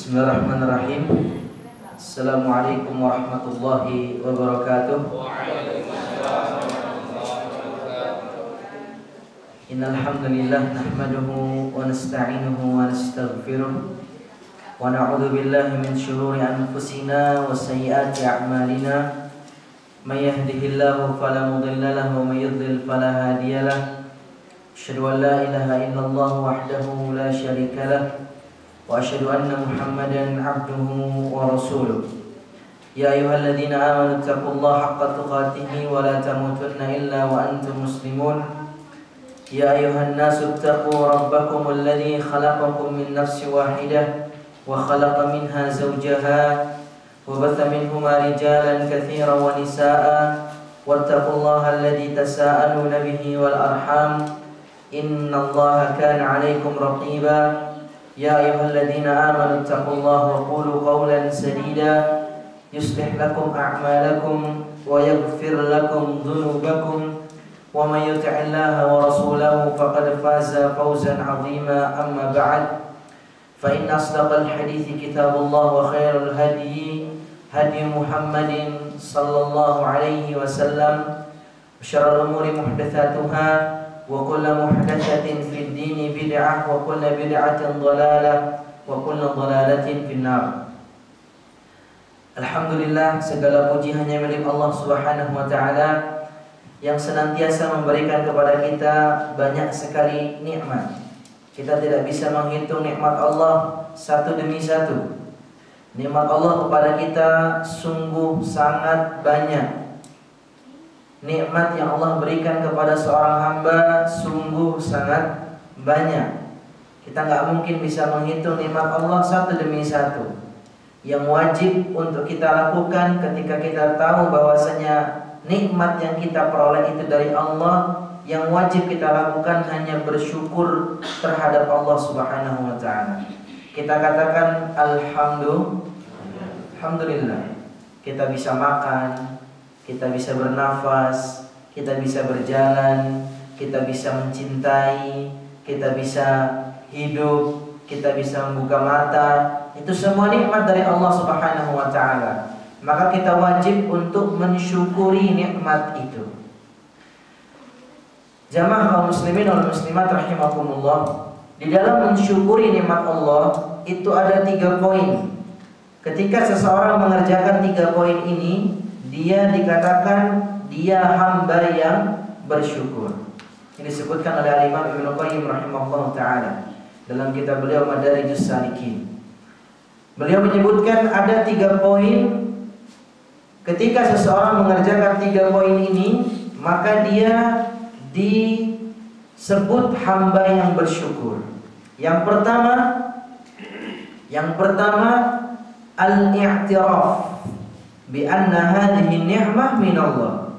Bismillahirrahmanirrahim. Assalamualaikum warahmatullahi wabarakatuh. Innal hamdalillah nahmaduhu wa nasta'inuhu wa nastaghfiruh wa na'udzu billahi min shururi anfusina wa sayyiati a'malina. May yahdihillahu fala mudilla lahu wa may yudlil fala hadiya lahu. Asyhadu an la ilaha illallah wahdahu la syarika lahu wa asyhadu anna Muhammadan abduhu wa rasuluh. Ya ayyuhalladzina amanu taqullaha haqqa tuqatih wa la tamutunna illa wa antum muslimun. Ya ayyuhan nasu taqu rabbakum alladzi khalaqakum min nafsin wahidah wa khalaqa minha zawjaha wa batha minhuma rijalan katsiran wa nisaa'a wattaqullaha alladzi tasaaluna bihi wal arham innallaha kana 'alaikum raqiba. Ya ayyuhalladzina amanu taqullaha wa qulu qawlan sadida yuslih lakum a'malakum wa yaghfir lakum dhunubakum wa may yuti'illaha wa rasulahu faqad faza fawzan 'azima. Amma ba'd, fa inna asdaqal hadithi kitabullah wa khairal hadyi hadyi Muhammadin sallallahu alaihi wasallam wa syarrul umuri muhdatsatuha wa kullu muhdatsatin fid dini bid'ah wa kullu bid'atin dhalalah wa kullu dhalalatin finnar. Alhamdulillah, segala puji hanya milik Allah Subhanahu wa taala yang senantiasa memberikan kepada kita banyak sekali nikmat. Kita tidak bisa menghitung nikmat Allah satu demi satu. Nikmat Allah kepada kita sungguh sangat banyak. Nikmat yang Allah berikan kepada seorang hamba sungguh sangat banyak. Kita nggak mungkin bisa menghitung nikmat Allah satu demi satu. Yang wajib untuk kita lakukan ketika kita tahu bahwasanya nikmat yang kita peroleh itu dari Allah, yang wajib kita lakukan hanya bersyukur terhadap Allah Subhanahu wa taala. Kita katakan alhamdulillah. Kita bisa makan, kita bisa bernafas, kita bisa berjalan, kita bisa mencintai, kita bisa hidup, kita bisa membuka mata. Itu semua nikmat dari Allah Subhanahu wa taala. Maka kita wajib untuk mensyukuri nikmat itu. Jamaah kaum muslimin wal muslimat rahimakumullah, di dalam mensyukuri nikmat Allah itu ada 3 poin. Ketika seseorang mengerjakan 3 poin ini, dia dikatakan dia hamba yang bersyukur. Ini disebutkan oleh Imam Ibnu Qayyim rahimahullah taala dalam kitab beliau Madarijus Salikin. Beliau menyebutkan ada 3 poin. Ketika seseorang mengerjakan 3 poin ini, maka dia disebut hamba yang bersyukur. Yang pertama al-i'tiraf bi anna hadhihi ni'mah min Allah.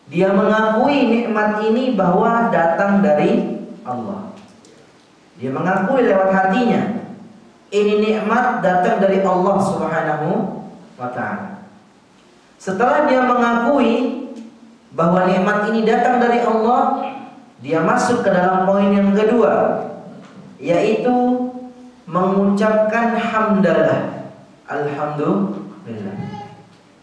Dia mengakui nikmat ini bahwa datang dari Allah. Dia mengakui lewat hatinya, ini nikmat datang dari Allah Subhanahu wa taala. Setelah dia mengakui bahwa nikmat ini datang dari Allah, dia masuk ke dalam poin yang kedua, yaitu mengucapkan hamdalah. Alhamdulillah.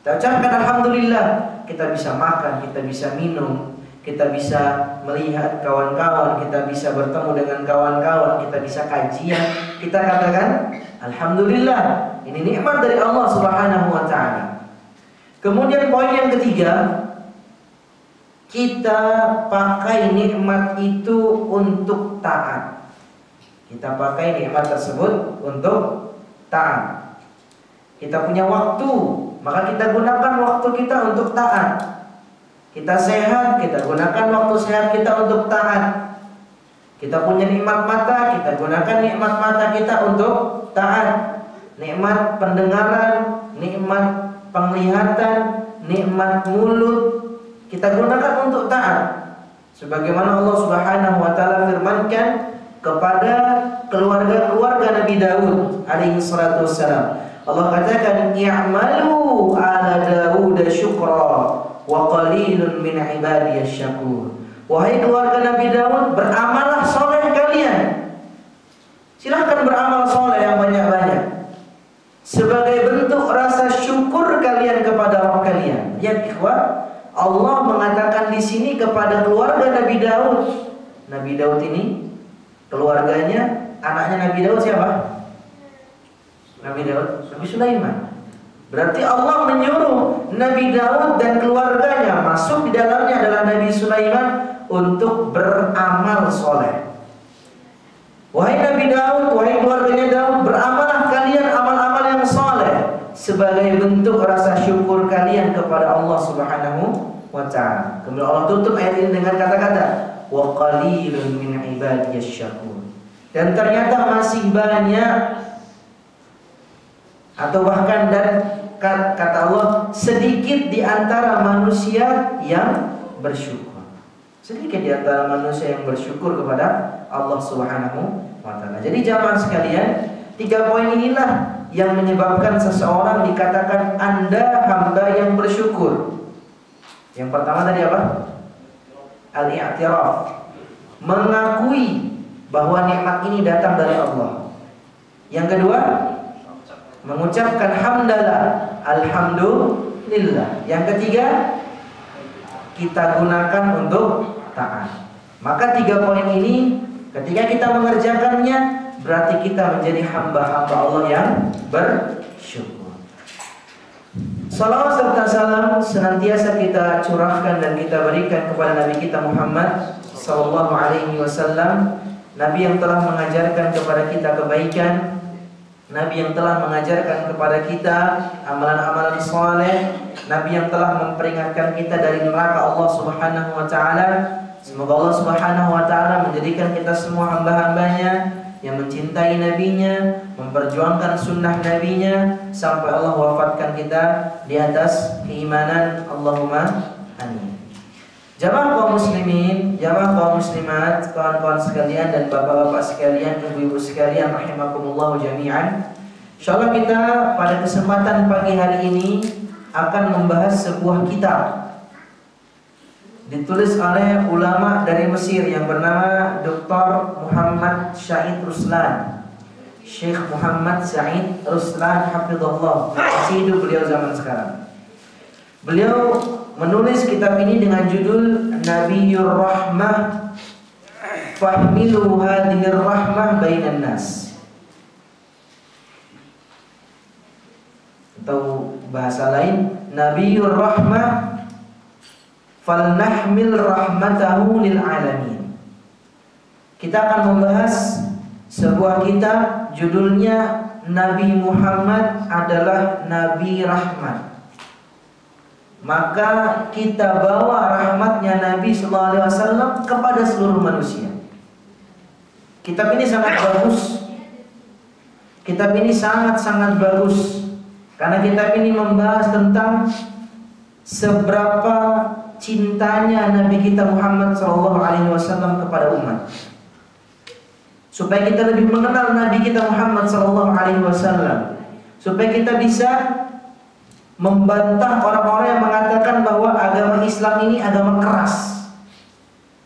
Kita ucapkan alhamdulillah, kita bisa makan, kita bisa minum, kita bisa melihat kawan-kawan, kita bisa bertemu dengan kawan-kawan, kita bisa kajian. Kita katakan alhamdulillah, ini nikmat dari Allah Subhanahu wa taala. Kemudian poin yang ketiga, kita pakai nikmat itu untuk taat. Kita pakai nikmat tersebut untuk taat. Kita punya waktu, maka kita gunakan waktu kita untuk taat. Kita sehat, kita gunakan waktu sehat kita untuk taat. Kita punya nikmat mata, kita gunakan nikmat mata kita untuk taat. Nikmat pendengaran, nikmat penglihatan, nikmat mulut, kita gunakan untuk taat. Sebagaimana Allah Subhanahu wa taala firmankan kepada keluarga-keluarga Nabi Daud alaihi salatu wassalam. Allah katakan i'malu ala Daud syukra wa qalilun min ibadiyasy syakur. Wahai keluarga Nabi Daud, beramalah soleh kalian. Silahkan beramal soleh yang banyak-banyak. diuji kepada keluarga Nabi Daud. Nabi Daud ini keluarganya, anaknya Nabi Daud siapa? Nabi Daud, Nabi Sulaiman. Berarti Allah menyuruh Nabi Daud dan keluarganya, masuk di dalamnya adalah Nabi Sulaiman, untuk beramal soleh. Wahai Nabi Daud, wahai keluarganya Daud, beramalah kalian amal-amal yang soleh sebagai bentuk rasa syukur kalian kepada Allah Subhanahu wa ta'ala. Kemudian Allah tutup ayat ini dengan kata-kata wa qalilun min ibadiyasy syakur. Dan ternyata masih banyak, atau bahkan dan kata Allah, sedikit di antara manusia yang bersyukur. Sedikit di antara manusia yang bersyukur kepada Allah Subhanahu wa ta'ala. Jadi jamaah sekalian, 3 poin inilah yang menyebabkan seseorang dikatakan Anda hamba yang bersyukur. Yang pertama tadi apa? Al-i'tiraf, mengakui bahwa nikmat ini datang dari Allah. Yang kedua, mengucapkan hamdalah, alhamdulillah. Yang ketiga, kita gunakan untuk taat. Maka 3 poin ini ketika kita mengerjakannya, berarti kita menjadi hamba-hamba Allah yang bersyukur. Salawat serta salam senantiasa kita curahkan dan kita berikan kepada Nabi kita Muhammad sallallahu alaihi wasallam, Nabi yang telah mengajarkan kepada kita kebaikan, Nabi yang telah mengajarkan kepada kita amalan-amalan saleh, Nabi yang telah memperingatkan kita dari neraka Allah Subhanahu wa ta'ala. Semoga Allah Subhanahu wa ta'ala menjadikan kita semua hamba-hambanya yang mencintai nabinya, memperjuangkan sunnah nabinya sampai Allah wafatkan kita di atas keimanan. Allahumma amin. Jamaah kaum muslimin, jamaah kaum muslimat, kawan-kawan sekalian dan bapak-bapak sekalian, ibu-ibu sekalian, rahimakumullah jami'an. Insyaallah kita pada kesempatan pagi hari ini akan membahas sebuah kitab ditulis oleh ulama dari Mesir yang bernama Dr. Muhammad Said Ruslan. Syekh Muhammad Said Ruslan hafizahullah, masih hidup beliau zaman sekarang. Beliau menulis kitab ini dengan judul Nabiyur Rahmah Fahmilu hadhir rahmah bainan nas, atau bahasa lain Nabiyur Rahmah falnahmil rahmatahu lil alamin. Kita akan membahas sebuah kitab judulnya Nabi Muhammad adalah Nabi Rahmat. Maka kita bawa rahmatnya Nabi sallallahu alaihi wasallam kepada seluruh manusia. Kitab ini sangat bagus. Kitab ini sangat-sangat bagus karena kitab ini membahas tentang seberapa cintanya Nabi kita Muhammad sallallahu alaihi wasallam kepada umat. Supaya kita lebih mengenal Nabi kita Muhammad sallallahu alaihi wasallam, supaya kita bisa membantah orang-orang yang mengatakan bahwa agama Islam ini agama keras.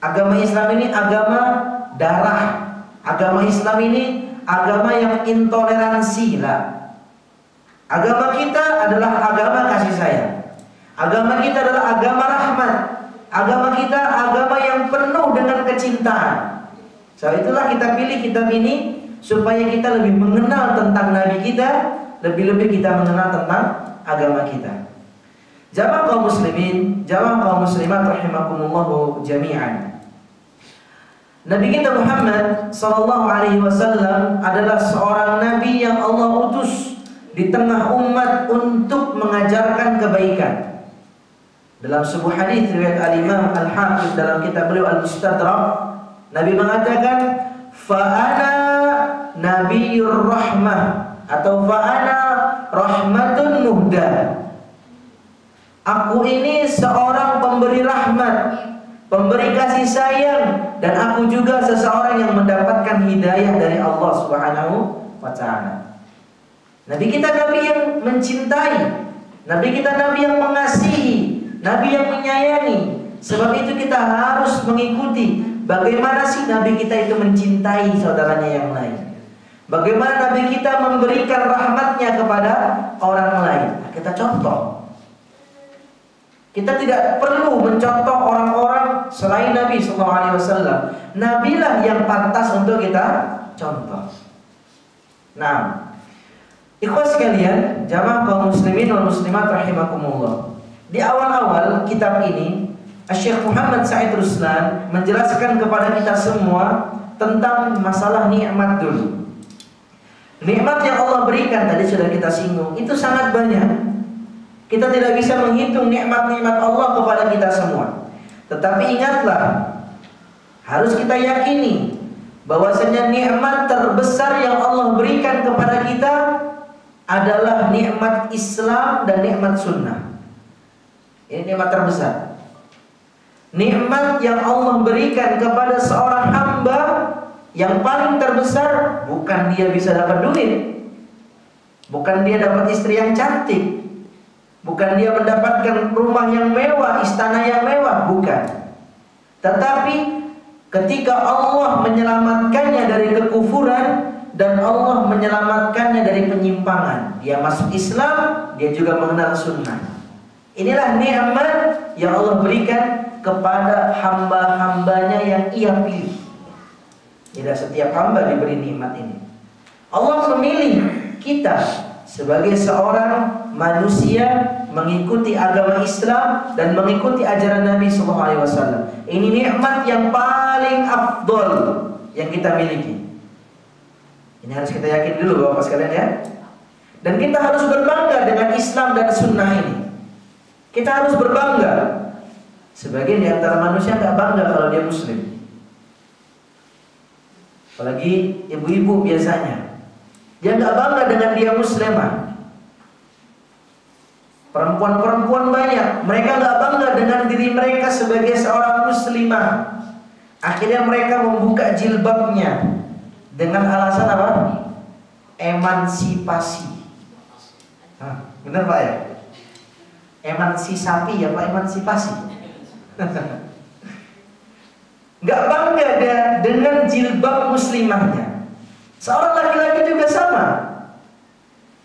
Agama Islam ini agama darah. Agama Islam ini agama yang intoleransi lah. Agama kita adalah agama kasih sayang. Agama kita adalah agama rahmat. Agama kita agama yang penuh dengan kecintaan. Sebab itulah kita pilih kitab ini supaya kita lebih mengenal tentang Nabi kita, lebih-lebih kita mengenal tentang agama kita. Jamaah kaum muslimin, jamaah kaum muslimat rahimakumullah jami'an. Nabi kita Muhammad sallallahu alaihi wasallam adalah seorang nabi yang Allah utus di tengah umat untuk mengajarkan kebaikan. Dalam sebuah hadis riwayat Al-Imam Al-Hafiz dalam kitab beliau Al-Mustadrak, Nabi mengatakan, "Fa'ana Nabiyyur Rahmah" atau "Fa'ana rahmatun muhda." Aku ini seorang pemberi rahmat, pemberi kasih sayang, dan aku juga seseorang yang mendapatkan hidayah dari Allah Subhanahu wa ta'ala. Nabi kita nabi yang mencintai, Nabi kita nabi yang mengasihi, Nabi yang menyayangi. Sebab itu kita harus mengikuti bagaimana sih Nabi kita itu mencintai saudaranya yang lain. Bagaimana Nabi kita memberikan rahmatnya kepada orang lain. Nah, kita contoh. Kita tidak perlu mencontoh orang-orang selain Nabi SAW. Nabilah yang pantas untuk kita contoh. Nah, ikhwas sekalian, jamaah kaum muslimin wal muslimat rahimakumullah. Di awal-awal kitab ini, Syekh Muhammad Said Ruslan menjelaskan kepada kita semua tentang masalah nikmat dulu. Nikmat yang Allah berikan tadi sudah kita singgung, itu sangat banyak. Kita tidak bisa menghitung nikmat-nikmat Allah kepada kita semua. Tetapi ingatlah, harus kita yakini bahwasanya nikmat terbesar yang Allah berikan kepada kita adalah nikmat Islam dan nikmat sunnah. Ini nikmat terbesar. Nikmat yang Allah berikan kepada seorang hamba yang paling terbesar bukan dia bisa dapat duit, bukan dia dapat istri yang cantik, bukan dia mendapatkan rumah yang mewah, istana yang mewah, bukan. Tetapi ketika Allah menyelamatkannya dari kekufuran dan Allah menyelamatkannya dari penyimpangan, dia masuk Islam, dia juga mengenal sunnah. Inilah nikmat yang Allah berikan kepada hamba-hambanya yang ia pilih. Tidak setiap hamba diberi nikmat ini. Allah memilih kita sebagai seorang manusia mengikuti agama Islam dan mengikuti ajaran Nabi SAW. Ini nikmat yang paling afdol yang kita miliki. Ini harus kita yakin dulu Bapak sekalian ya. Dan kita harus berbangga dengan Islam dan sunnah ini. Kita harus berbangga. Sebagian di antara manusia nggak bangga kalau dia muslim. Apalagi ibu-ibu biasanya. Dia nggak bangga dengan dia muslimah. Perempuan-perempuan banyak, mereka nggak bangga dengan diri mereka sebagai seorang muslimah. Akhirnya mereka membuka jilbabnya dengan alasan apa? Emansipasi. Benar Pak ya? Emansipasi ya Pak, emansipasi. Nggak bangga dia dengan jilbab muslimahnya. Seorang laki-laki juga sama.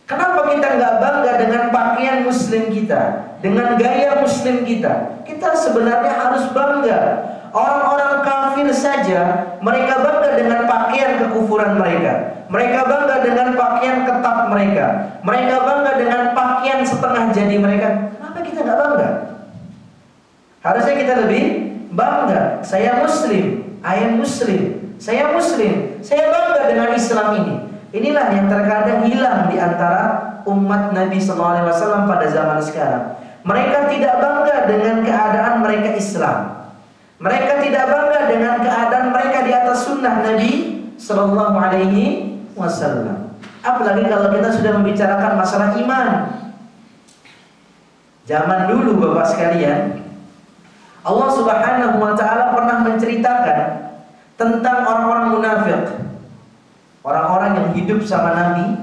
Kenapa kita nggak bangga dengan pakaian muslim kita, dengan gaya muslim kita? Kita sebenarnya harus bangga. Orang-orang kafir saja mereka bangga dengan pakaian kekufuran mereka. Mereka bangga dengan pakaian ketat mereka. Mereka bangga dengan pakaian setengah jadi mereka. Kenapa kita nggak bangga? Harusnya kita lebih bangga. Saya muslim, I am muslim. Saya muslim, saya bangga dengan Islam ini. Inilah yang terkadang hilang di antara umat Nabi SAW pada zaman sekarang. Mereka tidak bangga dengan keadaan mereka Islam. Mereka tidak bangga dengan keadaan mereka di atas sunnah Nabi SAW. Apalagi kalau kita sudah membicarakan masalah iman. Zaman dulu Bapak sekalian, Allah Subhanahu wa Ta'ala pernah menceritakan tentang orang-orang munafik. Orang-orang yang hidup sama Nabi,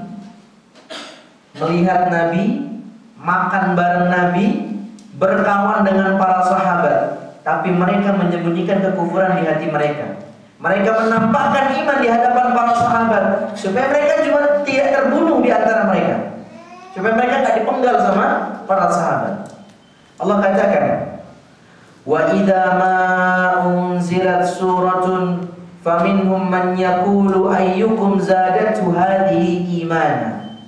melihat Nabi, makan bareng Nabi, berkawan dengan para sahabat, tapi mereka menyembunyikan kekufuran di hati mereka. Mereka menampakkan iman di hadapan para sahabat supaya mereka juga tidak terbunuh di antara mereka, supaya mereka tidak dipenggal sama para sahabat. Allah katakan, wa idza ma unzilat suratun faminhum man yaqulu ayyukum zadatu hadhihi imana.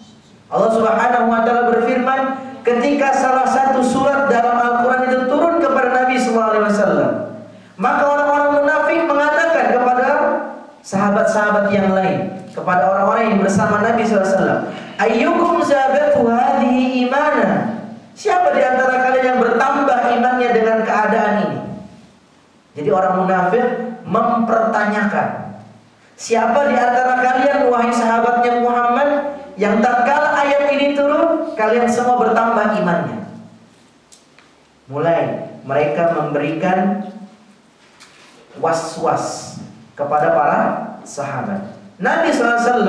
Allah Subhanahu wa Ta'ala berfirman, ketika salah satu surat dalam Al-Quran itu turun kepada Nabi SAW, maka orang-orang munafik mengatakan kepada sahabat-sahabat yang lain, kepada orang-orang yang bersama Nabi SAW, ayyukum zadatu hadhihi imana. Siapa di antara kalian yang bertambah imannya dengan keadaan ini? Jadi orang munafik mempertanyakan, siapa di antara kalian wahai sahabatnya Muhammad yang tatkala ayat ini turun kalian semua bertambah imannya? Mulai mereka memberikan was-was kepada para sahabat. Nabi SAW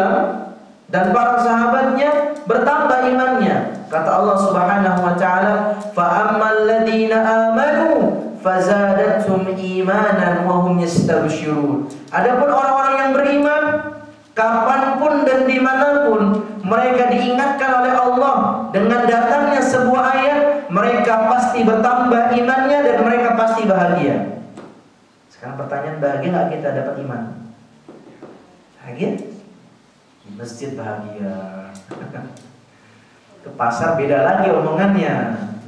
dan para sahabatnya bertambah imannya. Kata Allah Subhanahu wa Ta'ala, fa ammal ladzina amanu fazadathum imanan wa hum yastabshirun. Adapun orang-orang yang beriman, kapanpun dan dimanapun mereka diingatkan oleh Allah dengan datangnya sebuah ayat, mereka pasti pasti bertambah imannya dan mereka pasti bahagia. Sekarang pertanyaan, bahagia nggak kita dapat iman? Bahagia? Di masjid bahagia. Ke pasar beda lagi omongannya.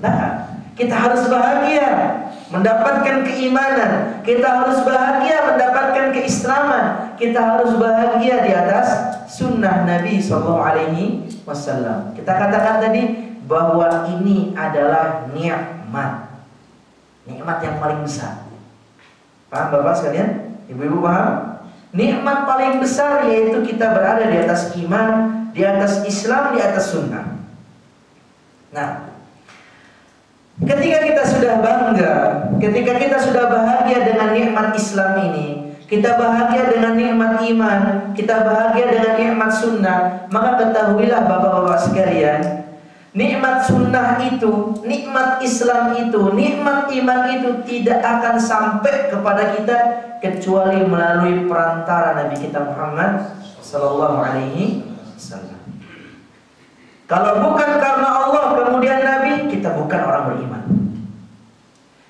Nah, kita harus bahagia mendapatkan keimanan. Kita harus bahagia mendapatkan keislaman. Kita harus bahagia di atas sunnah Nabi SAW. Kita katakan tadi bahwa ini adalah nikmat. Nikmat yang paling besar. Paham Bapak sekalian? Ibu-ibu paham? Nikmat paling besar yaitu kita berada di atas iman, di atas Islam, di atas sunnah. Nah, ketika kita sudah bangga, ketika kita sudah bahagia dengan nikmat Islam ini, kita bahagia dengan nikmat iman, kita bahagia dengan nikmat sunnah, maka ketahuilah bapak-bapak sekalian, nikmat sunnah itu, nikmat Islam itu, nikmat iman itu tidak akan sampai kepada kita kecuali melalui perantara Nabi kita Muhammad sallallahu alaihi wasallam. Kalau bukan karena Allah kemudian Nabi, kita bukan orang beriman.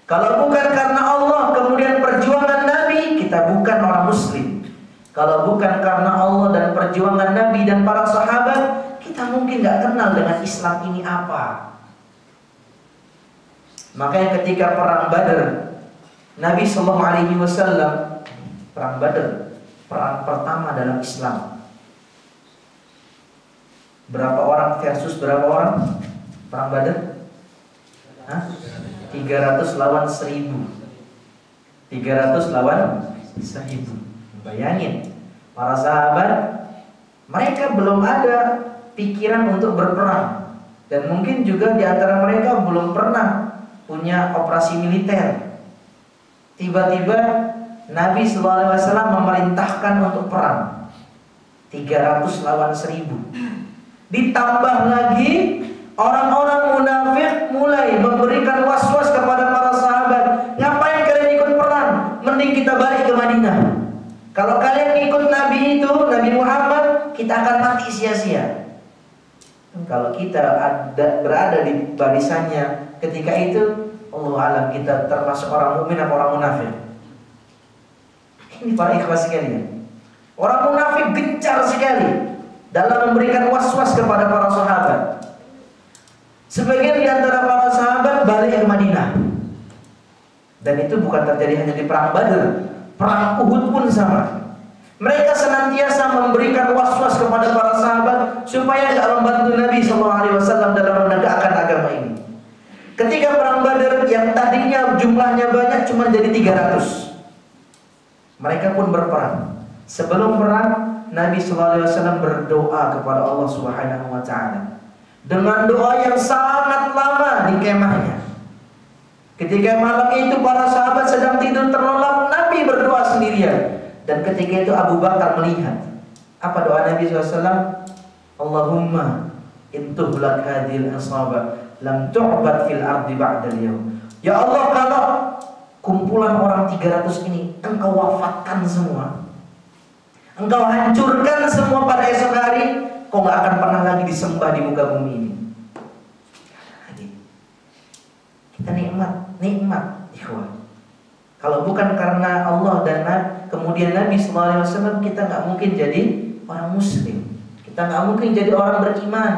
Kalau bukan karena Allah kemudian perjuangan Nabi, kita bukan orang muslim. Kalau bukan karena Allah dan perjuangan Nabi dan para sahabat, kita mungkin nggak kenal dengan Islam ini apa. Makanya ketika perang Badar, Nabi SAW, perang Badar, perang pertama dalam Islam. Berapa orang versus berapa orang? Perang Badar? 300 lawan 1000. 300 lawan 1000. Bayangin, para sahabat, mereka belum ada pikiran untuk berperang. Dan mungkin juga di antara mereka belum pernah punya operasi militer. Tiba-tiba Nabi SAW memerintahkan untuk perang. 300 lawan 1000. Ditambah lagi orang-orang munafik mulai memberikan was-was kepada para sahabat. Ngapain kalian ikut perang? Mending kita balik ke Madinah. Kalau kalian ikut Nabi itu, Nabi Muhammad, kita akan mati sia-sia. Kalau kita berada di barisannya ketika itu, Allah alam kita termasuk orang mukmin atau orang munafik. Ini para ikhlas sekalian. Orang munafik gencar sekali dalam memberikan was-was kepada para sahabat. Sebagian di antara para sahabat balik ke Madinah. Dan itu bukan terjadi hanya di perang Badar, perang Uhud pun sama. Mereka senantiasa memberikan was-was kepada para sahabat supaya tidak membantu Nabi SAW dalam menegakkan agama ini. Ketika perang Badar yang tadinya jumlahnya banyak cuma jadi 300. Mereka pun berperang. Sebelum perang, Nabi SAW berdoa kepada Allah Subhanahu wa Ta'ala dengan doa yang sangat lama di kemahnya. Ketika malam itu para sahabat sedang tidur terlelap, Nabi berdoa sendirian. Dan ketika itu Abu Bakar melihat. Apa doa Nabi SAW? Allahumma intuhlak hadhil asaba lam tu'bad fil ardi ba'dal yawm. Ya Allah, kalau kumpulan orang 300 ini Engkau wafatkan semua, Engkau hancurkan semua pada esok hari, kau gak akan pernah lagi disembah di muka bumi ini. Kita nikmat, ikhwan. Kalau bukan karena Allah dan kemudian Nabi SAW, kita gak mungkin jadi orang muslim. Kita gak mungkin jadi orang beriman.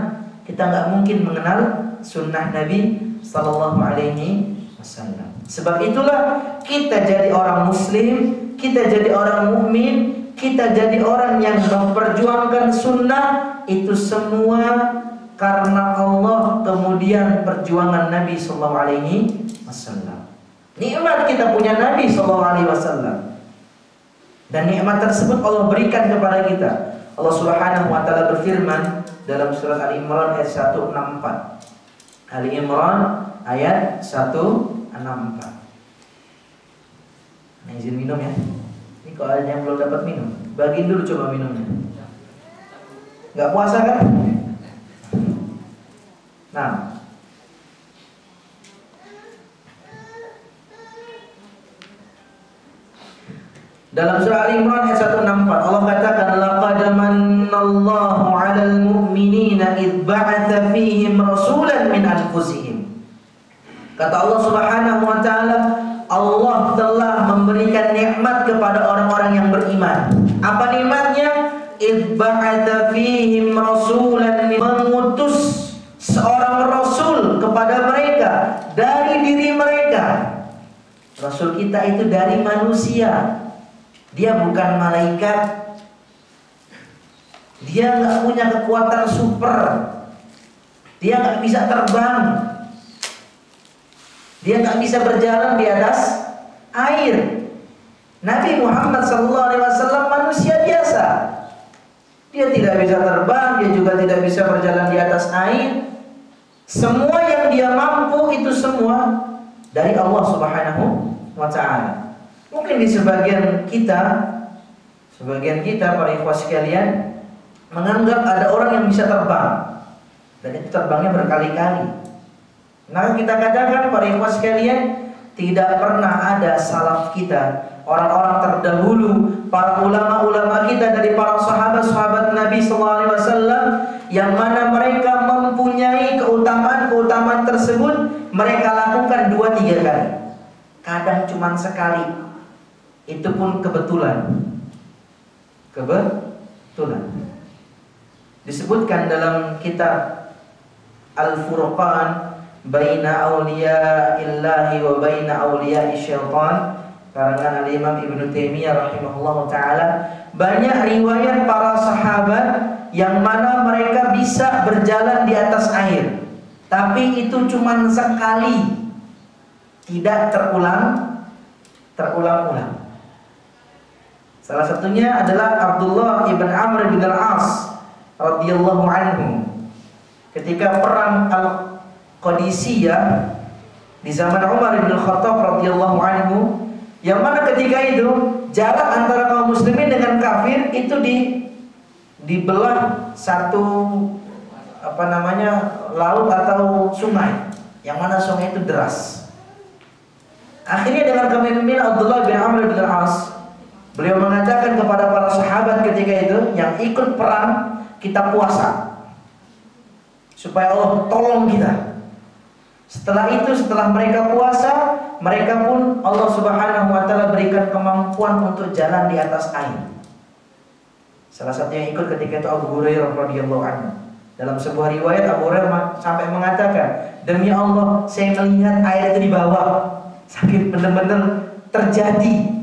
Kita gak mungkin mengenal sunnah Nabi SAW. Sebab itulah kita jadi orang muslim, kita jadi orang mukmin, kita jadi orang yang memperjuangkan sunnah. Itu semua karena Allah, kemudian perjuangan Nabi SAW. Nikmat kita punya Nabi SAW. Dan nikmat tersebut Allah berikan kepada kita. Allah Subhanahu wa Ta'ala berfirman dalam surat Ali Imran ayat 164. Ali Imran ayat 164. Nah, izin minum ya. Ini kalau ada yang belum dapat minum, bagiin dulu coba minumnya. Gak puasa kan? Nah, dalam surah Al-Imran ayat 164 Allah katakan, laqad manallahu 'alal mu'minina idh ba'atsa fihim rasulan min anfusihim. Kata Allah id ba'atha fihim rasulan, mengutus seorang rasul kepada mereka dari diri mereka. Rasul kita itu dari manusia. Dia bukan malaikat. Dia nggak punya kekuatan super. Dia nggak bisa terbang. Dia nggak bisa berjalan di atas air. Nabi Muhammad SAW manusia biasa. Dia tidak bisa terbang, dia juga tidak bisa berjalan di atas air. Semua yang dia mampu itu semua dari Allah Subhanahu wa ta'ala. Mungkin di sebagian kita para ikhwah sekalian menganggap ada orang yang bisa terbang, dan itu terbangnya berkali-kali. Nah, kita katakan para ikhwah sekalian, tidak pernah ada salaf kita, orang-orang terdahulu, para ulama-ulama kita dari para sahabat-sahabat Nabi SAW, yang mana mereka mempunyai keutamaan-keutamaan tersebut, mereka lakukan 2-3 kali. Kadang cuma sekali. Itu pun kebetulan. Disebutkan dalam kitab Al-Furqan Baina Awliya'illahi wa Baina Awliya'i Syaitan, karangan Al-Imam Ibnu Taimiyah rahimahullahu ta'ala, banyak riwayat para sahabat yang mana mereka bisa berjalan di atas air, tapi itu cuma sekali, tidak terulang-ulang. Salah satunya adalah Abdullah ibn Amr bin Al-As radhiyallahu anhu, ketika perang Al-Qadisiyah di zaman Umar bin Khattab radhiyallahu anhu, yang mana ketika itu jarak antara kaum muslimin dengan kafir itu dibelah satu laut atau sungai, yang mana sungai itu deras. Akhirnya dengan kepemimpinan Abdullah bin Amr bin Al-As, beliau mengatakan kepada para sahabat ketika itu yang ikut perang, kita puasa supaya Allah tolong kita. Setelah mereka puasa, mereka pun Allah Subhanahu wa ta'ala berikan kemampuan untuk jalan di atas air. Salah satu yang ikut ketika itu Abu Hurairah radhiyallahu anhu. Dalam sebuah riwayat Abu Hurairah sampai mengatakan, demi Allah saya melihat air itu di bawah. Sakit benar-benar terjadi.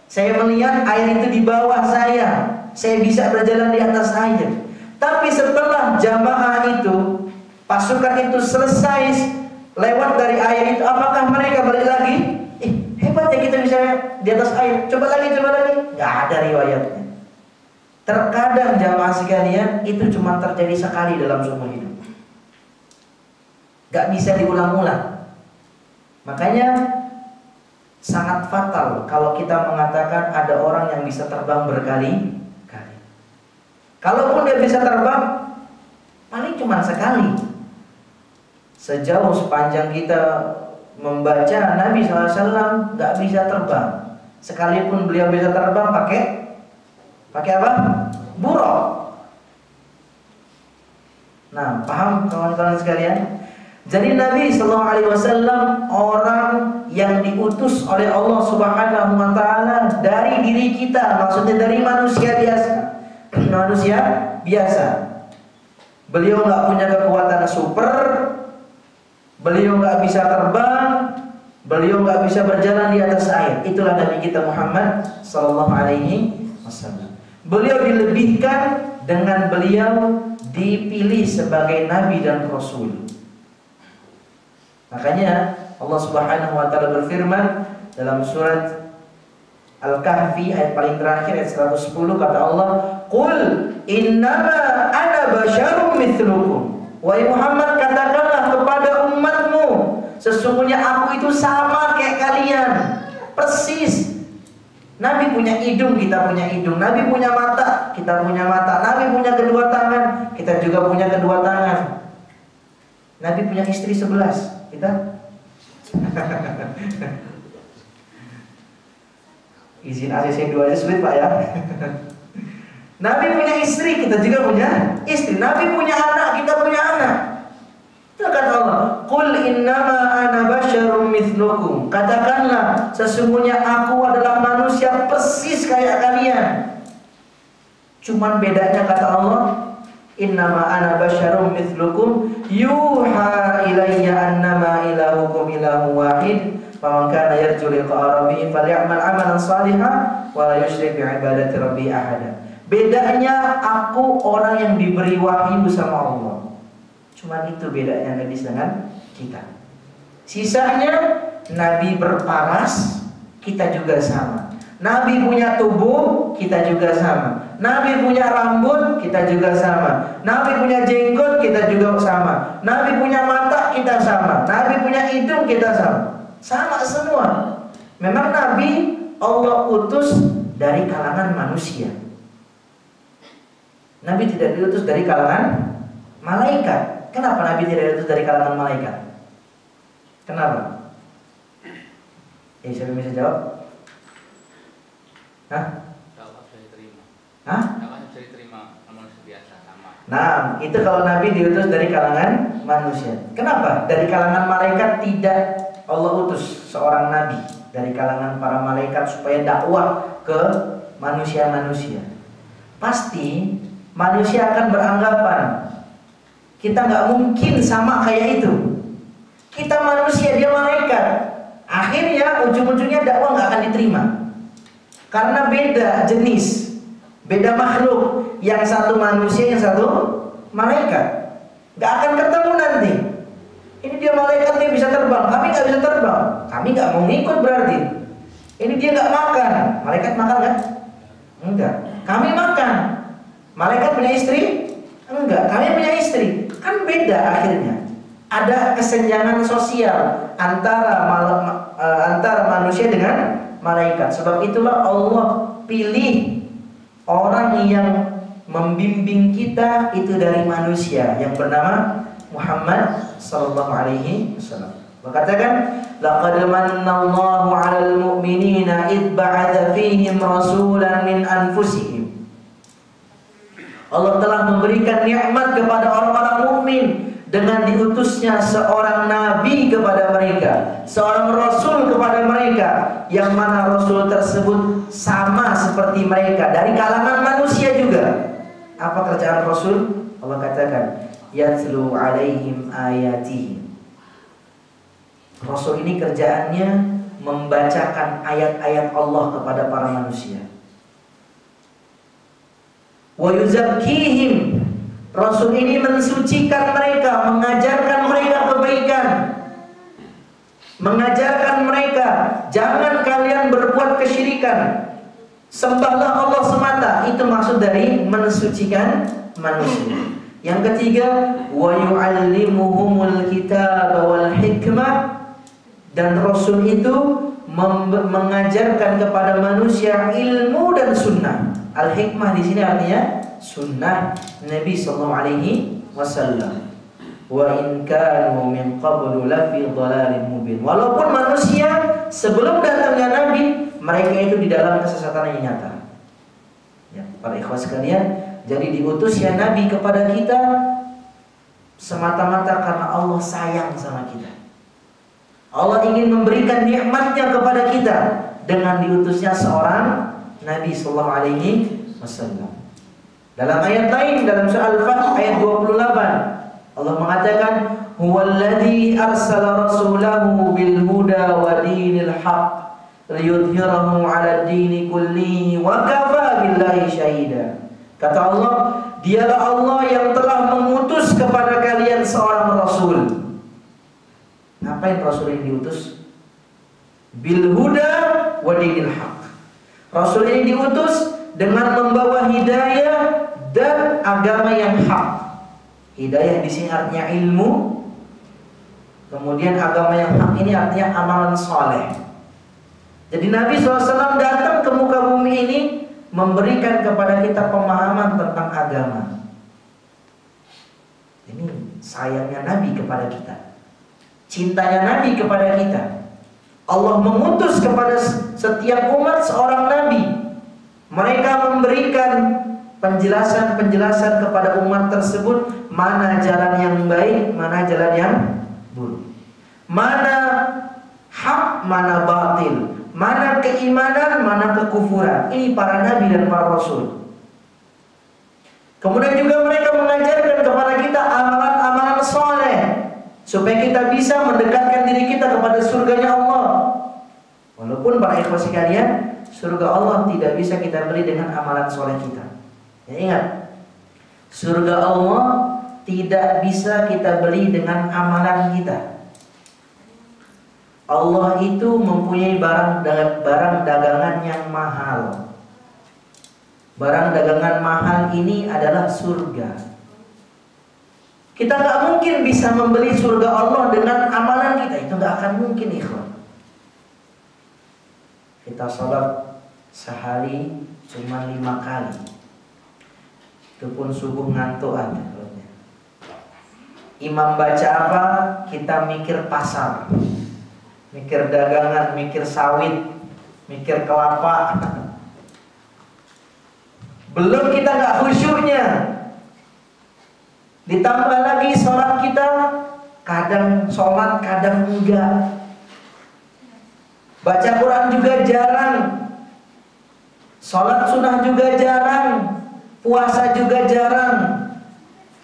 Saya melihat air itu di bawah saya bisa berjalan di atas air. Tapi setelah jamaah itu, pasukan itu selesai lewat dari air itu, apakah mereka balik lagi? Hebat ya kita bisa di atas air. Coba lagi. Gak ada riwayatnya. Terkadang jamaah sekalian itu cuma terjadi sekali dalam seumur hidup. Gak bisa diulang-ulang. Makanya sangat fatal kalau kita mengatakan ada orang yang bisa terbang berkali-kali. Kalaupun dia bisa terbang, paling cuma sekali. Sejauh sepanjang kita membaca Nabi SAW nggak bisa terbang. Sekalipun beliau bisa terbang pakai apa? Buraq. Nah, paham kawan-kawan sekalian? Jadi Nabi SAW orang yang diutus oleh Allah Subhanahu wa ta'ala dari diri kita, maksudnya dari manusia biasa. Beliau nggak punya kekuatan super, beliau nggak bisa terbang, beliau nggak bisa berjalan di atas air. Itulah Nabi kita Muhammad sallallahu alaihi wasallam. Beliau dilebihkan dengan beliau dipilih sebagai nabi dan rasul. Makanya Allah Subhanahu wa ta'ala berfirman dalam surat Al-Kahfi ayat paling terakhir ayat 110, kata Allah, "Qul innama ana basyarum mithlukum." Wahai Muhammad, katakanlah kepada umatmu, sesungguhnya aku itu sama kayak kalian, persis. Nabi punya hidung, kita punya hidung. Nabi punya mata, kita punya mata. Nabi punya kedua tangan, kita juga punya kedua tangan. Nabi punya istri 11, kita izin ACC 2 aja sulit Pak ya. Nabi punya istri, kita juga punya istri. Nabi punya anak, kita punya anak. Itu kata Allah, "Qul innama ana basyarum mithlukum." Katakanlah, sesungguhnya aku adalah manusia persis kayak kalian. Cuman bedanya kata Allah, innama ana basyarum mithlukum yuha ilayya annama ilahukum ilahu wahid faman kana yarju liqa'a rabbih falyamal amalan shalihan wa la yusyrik bi ibadati rabbih ahada. Bedanya aku orang yang diberi wahyu sama Allah. Cuman itu bedanya Nabi dengan kita. Sisanya Nabi berparas, kita juga sama. Nabi punya tubuh, kita juga sama. Nabi punya rambut, kita juga sama. Nabi punya jenggot, kita juga sama. Nabi punya mata, kita sama. Nabi punya hidung, kita sama. Sama semua. Memang Nabi Allah utus dari kalangan manusia. Nabi tidak diutus dari kalangan malaikat. Kenapa Nabi tidak diutus dari kalangan malaikat? Kenapa? Siapa bisa jawab? Hah? Dakwah bisa diterima. Hah? Dakwah bisa diterima manusia biasa sama. Nah, itu kalau Nabi diutus dari kalangan manusia. Kenapa? Dari kalangan malaikat tidak Allah utus seorang nabi dari kalangan para malaikat supaya dakwah ke manusia-manusia. Pasti manusia akan beranggapan kita nggak mungkin sama kayak itu. Kita manusia, dia malaikat. Akhirnya ujung-ujungnya dakwah nggak akan diterima. Karena beda jenis, beda makhluk. Yang satu manusia, yang satu malaikat. Gak akan ketemu nanti. Ini dia malaikat, dia bisa terbang, kami gak bisa terbang. Kami gak mau ngikut berarti. Ini dia gak makan. Malaikat makan gak? Enggak. Kami makan. Malaikat punya istri? Enggak. Kami punya istri. Kan beda akhirnya. Ada kesenjangan sosial antara manusia dengan malaikat. Sebab itulah Allah pilih orang yang membimbing kita itu dari manusia yang bernama Muhammad sallallahu alaihi wasallam. Berkatakan, laqad manallahu 'alal mu'minina id ba'atha fihim rasulan min anfusihim. Allah telah memberikan nikmat kepada orang-orang mukmin dengan diutusnya seorang nabi kepada mereka, seorang rasul kepada mereka, yang mana rasul tersebut sama seperti mereka dari kalangan manusia juga. Apa kerjaan rasul? Allah katakan, yatlu alaihim ayatihi. Rasul ini kerjaannya membacakan ayat-ayat Allah kepada para manusia. Wa yuzakkihim. Rasul ini mensucikan mereka, mengajarkan mereka kebaikan, mengajarkan mereka jangan kalian berbuat kesyirikan, sembahlah Allah semata. Itu maksud dari mensucikan manusia. Yang ketiga, wa yu'allimuhumul kitaba wal hikmah. Dan Rasul itu mengajarkan kepada manusia ilmu dan sunnah. Al-hikmah di sini artinya sunnah Nabi sallallahu alaihi wasallam. Wa in kanu min qablu lafi dhalalin mubin. Walaupun manusia sebelum datangnya Nabi, mereka itu di dalam kesesatan yang nyata. Ya, para ikhwah sekalian, jadi diutusnya Nabi kepada kita semata-mata karena Allah sayang sama kita. Allah ingin memberikan nikmatnya kepada kita dengan diutusnya seorang Nabi sallallahu alaihi wasallam. Dalam ayat lain, dalam surah Al-Fath ayat 28, Allah mengatakan, huwallazi arsala rasulahu bil huda wa dinil haqq liyudhhirahu 'ala ad-dini kullihi wa kafa billahi syahida. Kata Allah, dialah Allah yang telah mengutus kepada kalian seorang rasul. Ngapain rasul ini diutus? Bil huda wa dinil haqq. Rasul ini diutus dengan membawa hidayah dan agama yang hak. Hidayah di sini artinya ilmu. Kemudian agama yang hak ini artinya amalan soleh. Jadi Nabi SAW datang ke muka bumi ini memberikan kepada kita pemahaman tentang agama. Ini sayangnya Nabi kepada kita, cintanya Nabi kepada kita. Allah mengutus kepada setiap umat seorang Nabi. Mereka memberikan penjelasan-penjelasan kepada umat tersebut, mana jalan yang baik, mana jalan yang buruk, mana hak, mana batil, mana keimanan, mana kekufuran. Ini para nabi dan para rasul. Kemudian juga mereka mengajarkan kepada kita amalan-amalan soleh supaya kita bisa mendekatkan diri kita kepada surganya Allah. Walaupun para ikhwah sekalian, surga Allah tidak bisa kita beli dengan amalan soleh kita. Ya, ingat, surga Allah tidak bisa kita beli dengan amalan kita. Allah itu mempunyai barang dagangan yang mahal. Barang dagangan mahal ini adalah surga. Kita nggak mungkin bisa membeli surga Allah dengan amalan kita. Itu nggak akan mungkin, ikhwan. Kita sholat sehari cuma 5 kali. Itu pun subuh ngantuk aja. Imam baca apa, kita mikir pasar, mikir dagangan, mikir sawit, mikir kelapa. Belum kita nggak khusyuknya. Ditambah lagi sholat kita, kadang sholat, kadang enggak. Baca Quran juga jarang. Sholat sunnah juga jarang. Puasa juga jarang.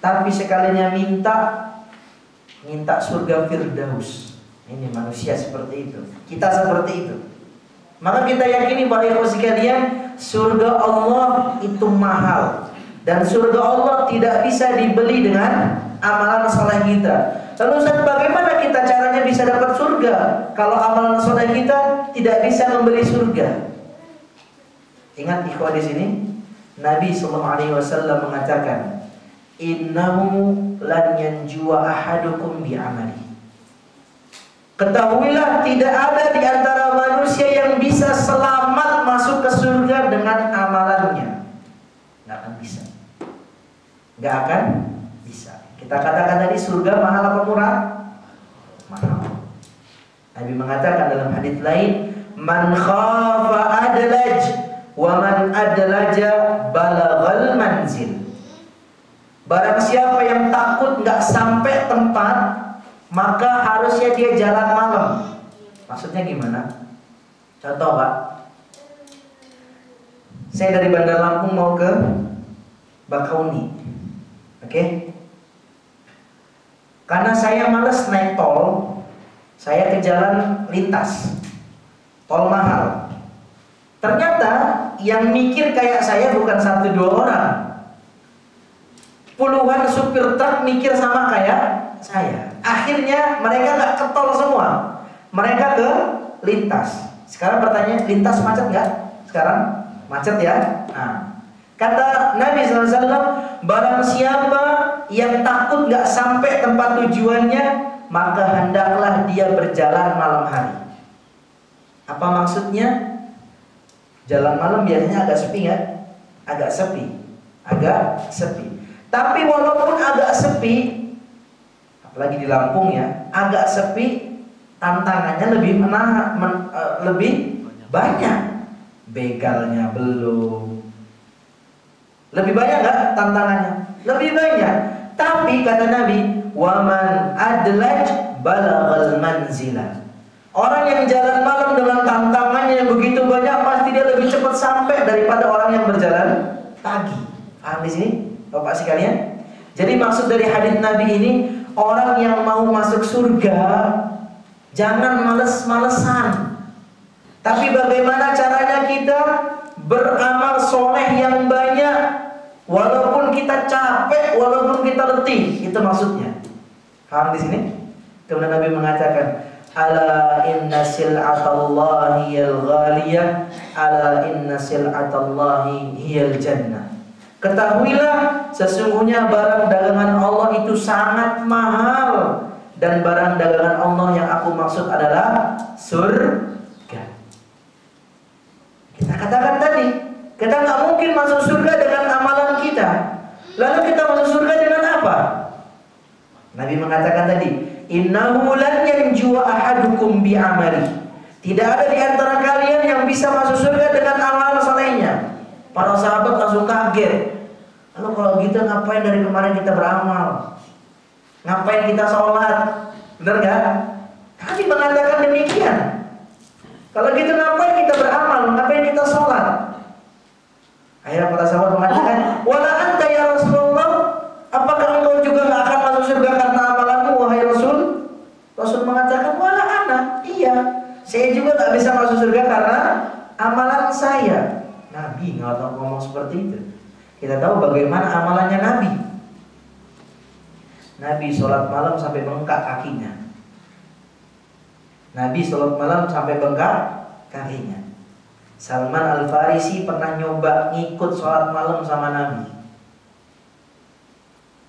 Tapi sekalinya minta surga Firdaus. Ini manusia seperti itu. Kita seperti itu. Maka kita yakini para ikhwah sekalian, surga Allah itu mahal. Dan surga Allah tidak bisa dibeli dengan amalan saleh kita. Lalu Ustaz, bagaimana kita caranya bisa dapat surga kalau amalan saleh kita tidak bisa membeli surga? Ingat ikhwah di sini, Nabi SAW mengatakan, innahu lan yanjuwa ahadukum bi'amali. Ketahuilah tidak ada di antara manusia yang bisa selamat masuk ke surga dengan amalannya. Nggak akan bisa. Nggak akan bisa. Kita katakan tadi surga mahal apa murah? Mahal. Nabi mengatakan dalam hadits lain, man khafa adlaj wa man adlaja balaghal manzil. Barang siapa yang takut nggak sampai tempat, maka harusnya dia jalan malam. Maksudnya gimana? Contoh, Pak. Saya dari Bandar Lampung mau ke Bakauni. Oke? Karena saya males naik tol, saya ke jalan lintas. Tol mahal. Ternyata yang mikir kayak saya bukan 1-2 orang. Puluhan supir truk mikir sama kayak saya. Akhirnya mereka nggak ke tol semua, mereka ke lintas. Sekarang pertanyaan, lintas macet nggak? Sekarang macet ya. Nah, kata Nabi SAW, barang siapa yang takut nggak sampai tempat tujuannya, maka hendaklah dia berjalan malam hari. Apa maksudnya? Jalan malam biasanya agak sepi ya, agak sepi. Tapi walaupun agak sepi, apalagi di Lampung ya, agak sepi, tantangannya lebih banyak. Begalnya belum. Lebih banyak nggak tantangannya? Lebih banyak. Tapi kata Nabi, waman adlaj balaghal manzila. Orang yang jalan malam dengan tantangannya yang begitu banyak, pasti dia lebih cepat sampai daripada orang yang berjalan pagi. Paham di sini, Bapak sekalian? Jadi maksud dari hadits Nabi ini, orang yang mau masuk surga jangan males-malesan. Tapi bagaimana caranya kita beramal soleh yang banyak, walaupun kita capek, walaupun kita letih. Itu maksudnya. Paham di sini? Kemudian Nabi mengatakan, ala inna sil'atallahi hiyal ghaliyah, ala inna sil'atallahi hiyal jannah. Ketahuilah, sesungguhnya barang dagangan Allah itu sangat mahal, dan barang dagangan Allah yang aku maksud adalah surga. Kita katakan tadi, kita nggak mungkin masuk surga dengan amalan kita. Lalu kita masuk surga dengan apa? Nabi mengatakan tadi, innahu lan yanjuwa ahadukum bi'amali. Tidak ada di antara kalian yang bisa masuk surga dengan amalan salehnya. Para sahabat langsung kaget. Lalu kalau gitu ngapain dari kemarin kita beramal? Ngapain kita sholat? Benar gak? Nabi mengatakan demikian. Kalau gitu ngapain kita beramal? Ngapain kita sholat? Akhirnya para sahabat mengatakan, wala anta ya Rasulullah. Kita tahu bagaimana amalannya Nabi. Nabi sholat malam sampai bengkak kakinya. Nabi sholat malam sampai bengkak kakinya. Salman Al-Farisi pernah nyoba ngikut sholat malam sama Nabi.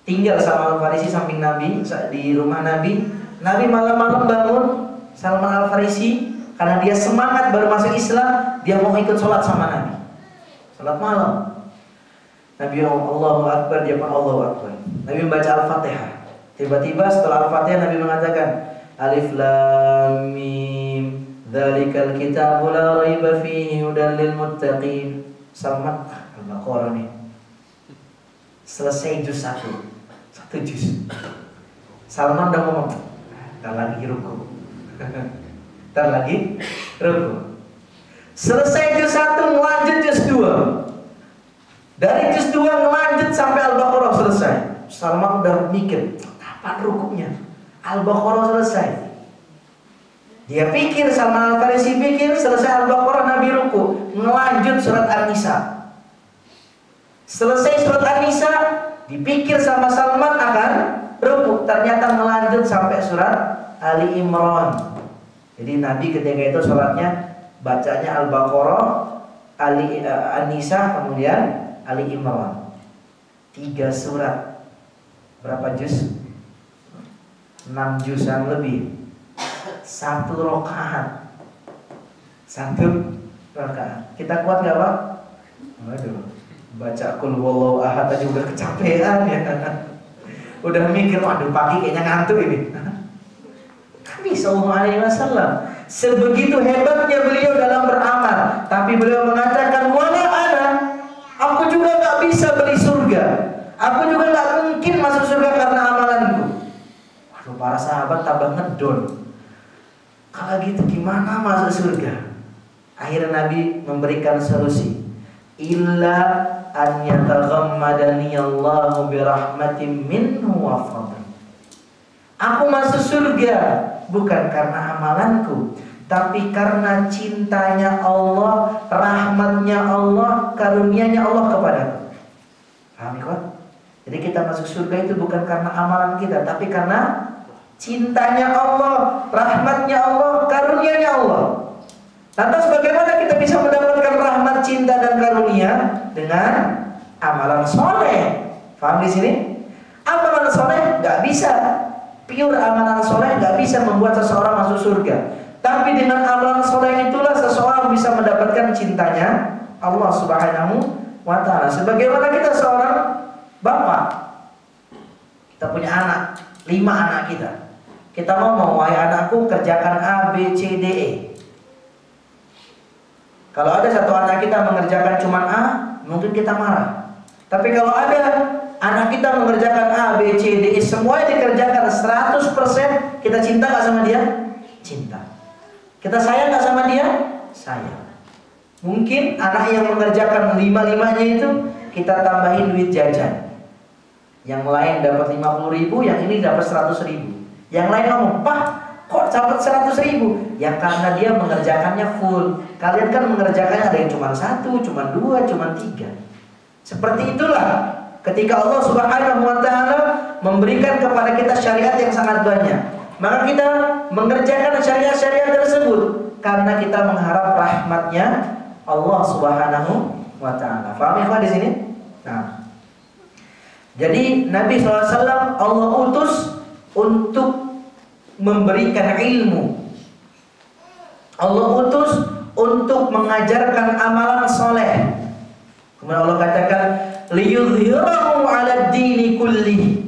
Tinggal sama Al-Farisi samping Nabi, di rumah Nabi. Nabi malam-malam bangun, Salman Al-Farisi karena dia semangat baru masuk Islam, dia mau ikut sholat sama Nabi. Sholat malam. Nabi Allahu Akbar, dia pun Allahu Akbar. Nabi membaca Al-Fatihah. Tiba-tiba setelah Al-Fatihah Nabi mengatakan Alif Lam Mim Dzalikal kitabu la raiba fihi hudan lil muttaqin. Salman Al-Baqarah nih. Selesai juz 1 juz. Salman udah ngomong, "Entar lagi ruku." Entar lagi ruku. Selesai juz 1 melanjut juz 2. Dari juz 2 melanjut sampai Al-Baqarah selesai. Salman udah mikir, kapan rukunya? Al-Baqarah selesai. Dia pikir, Salman Al-Farisi pikir selesai Al-Baqarah Nabi ruku, ngelanjut surat An-Nisa. Selesai surat An-Nisa, dipikir sama Salman akan ruku, ternyata melanjut sampai surat Ali Imran. Jadi Nabi ketika itu sholatnya bacanya Al-Baqarah, An-Nisa, kemudian Ali Imran. 3 surat. Berapa juz? 6 juzan lebih. 1 rakaat. 1 rakaat. Kita kuat gak Pak? Waduh, baca Qul Huwallahu Ahad aja udah kecapean ya. Udah mikir, waduh pagi kayaknya ngantuk ini. Nabi SAW sebegitu hebatnya beliau dalam beramal, tapi beliau mengatakan, wala ana, aku juga gak bisa beli surga. Aku juga gak mungkin masuk surga karena amalanku. Waduh, para sahabat tambah ngedon. Kalau gitu gimana masuk surga? Akhirnya Nabi memberikan solusi. Illa an yataghammadani Allahu birahmatin minhu wa fadl. Aku masuk surga bukan karena amalanku, tapi karena cintanya Allah, rahmatnya Allah, karunia-Nya Allah kepadaku. Paham ya? Jadi kita masuk surga itu bukan karena amalan kita, tapi karena cintanya Allah, rahmatnya Allah, karunia-Nya Allah. Lantas bagaimana kita bisa mendapatkan rahmat, cinta dan karunia? Dengan amalan soleh. Paham di sini? Amalan soleh nggak bisa. Pure amalan soleh nggak bisa membuat seseorang masuk surga. Tapi dengan amalan soleh itulah seseorang bisa mendapatkan cintanya Allah Subhanahu wa Ta'ala. Sebagaimana kita seorang bapak, kita punya anak, 5 anak kita. Kita ngomong, wahai anakku kerjakan A, B, C, D, E. Kalau ada satu anak kita mengerjakan cuma A, mungkin kita marah. Tapi kalau ada anak kita mengerjakan A, B, C, D, E, semua dikerjakan 100%, kita cinta gak sama dia? Cinta. Kita sayang gak sama dia? Sayang. Mungkin anak yang mengerjakan 5-5-nya itu kita tambahin duit jajan. Yang lain dapat 50.000, yang ini dapat 100.000. Yang lain ngomong, Pak, kok dapat 100.000? Ya karena dia mengerjakannya full. Kalian kan mengerjakannya ada yang cuma 1, cuma 2, cuma 3. Seperti itulah ketika Allah Subhanahu wa Ta'ala memberikan kepada kita syariat yang sangat banyak, maka kita mengerjakan syariat-syariat tersebut karena kita mengharap rahmatnya Allah Subhanahu wa Ta'ala. Paham ya di sini? Nah, jadi Nabi SAW Allah utus untuk memberikan ilmu. Allah utus untuk mengajarkan amalan soleh. Kemudian Allah katakan liyudhhirahu 'ala ad-dini kullihi.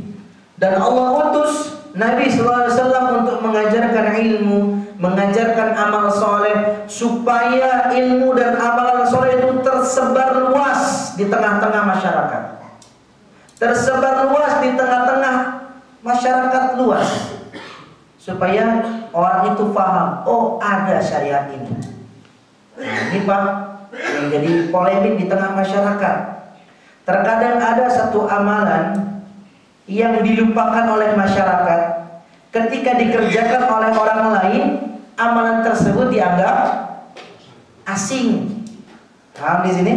Dan Allah utus Nabi SAW untuk mengajarkan ilmu, mengajarkan amal soleh, supaya ilmu dan amalan soleh itu tersebar luas di tengah-tengah masyarakat. Tersebar luas di tengah-tengah masyarakat luas, supaya orang itu paham, oh ada syariat ini. Nah, ini Pak, yang jadi polemik di tengah masyarakat. Terkadang ada satu amalan yang dilupakan oleh masyarakat. Ketika dikerjakan oleh orang lain, amalan tersebut dianggap asing. Paham di sini?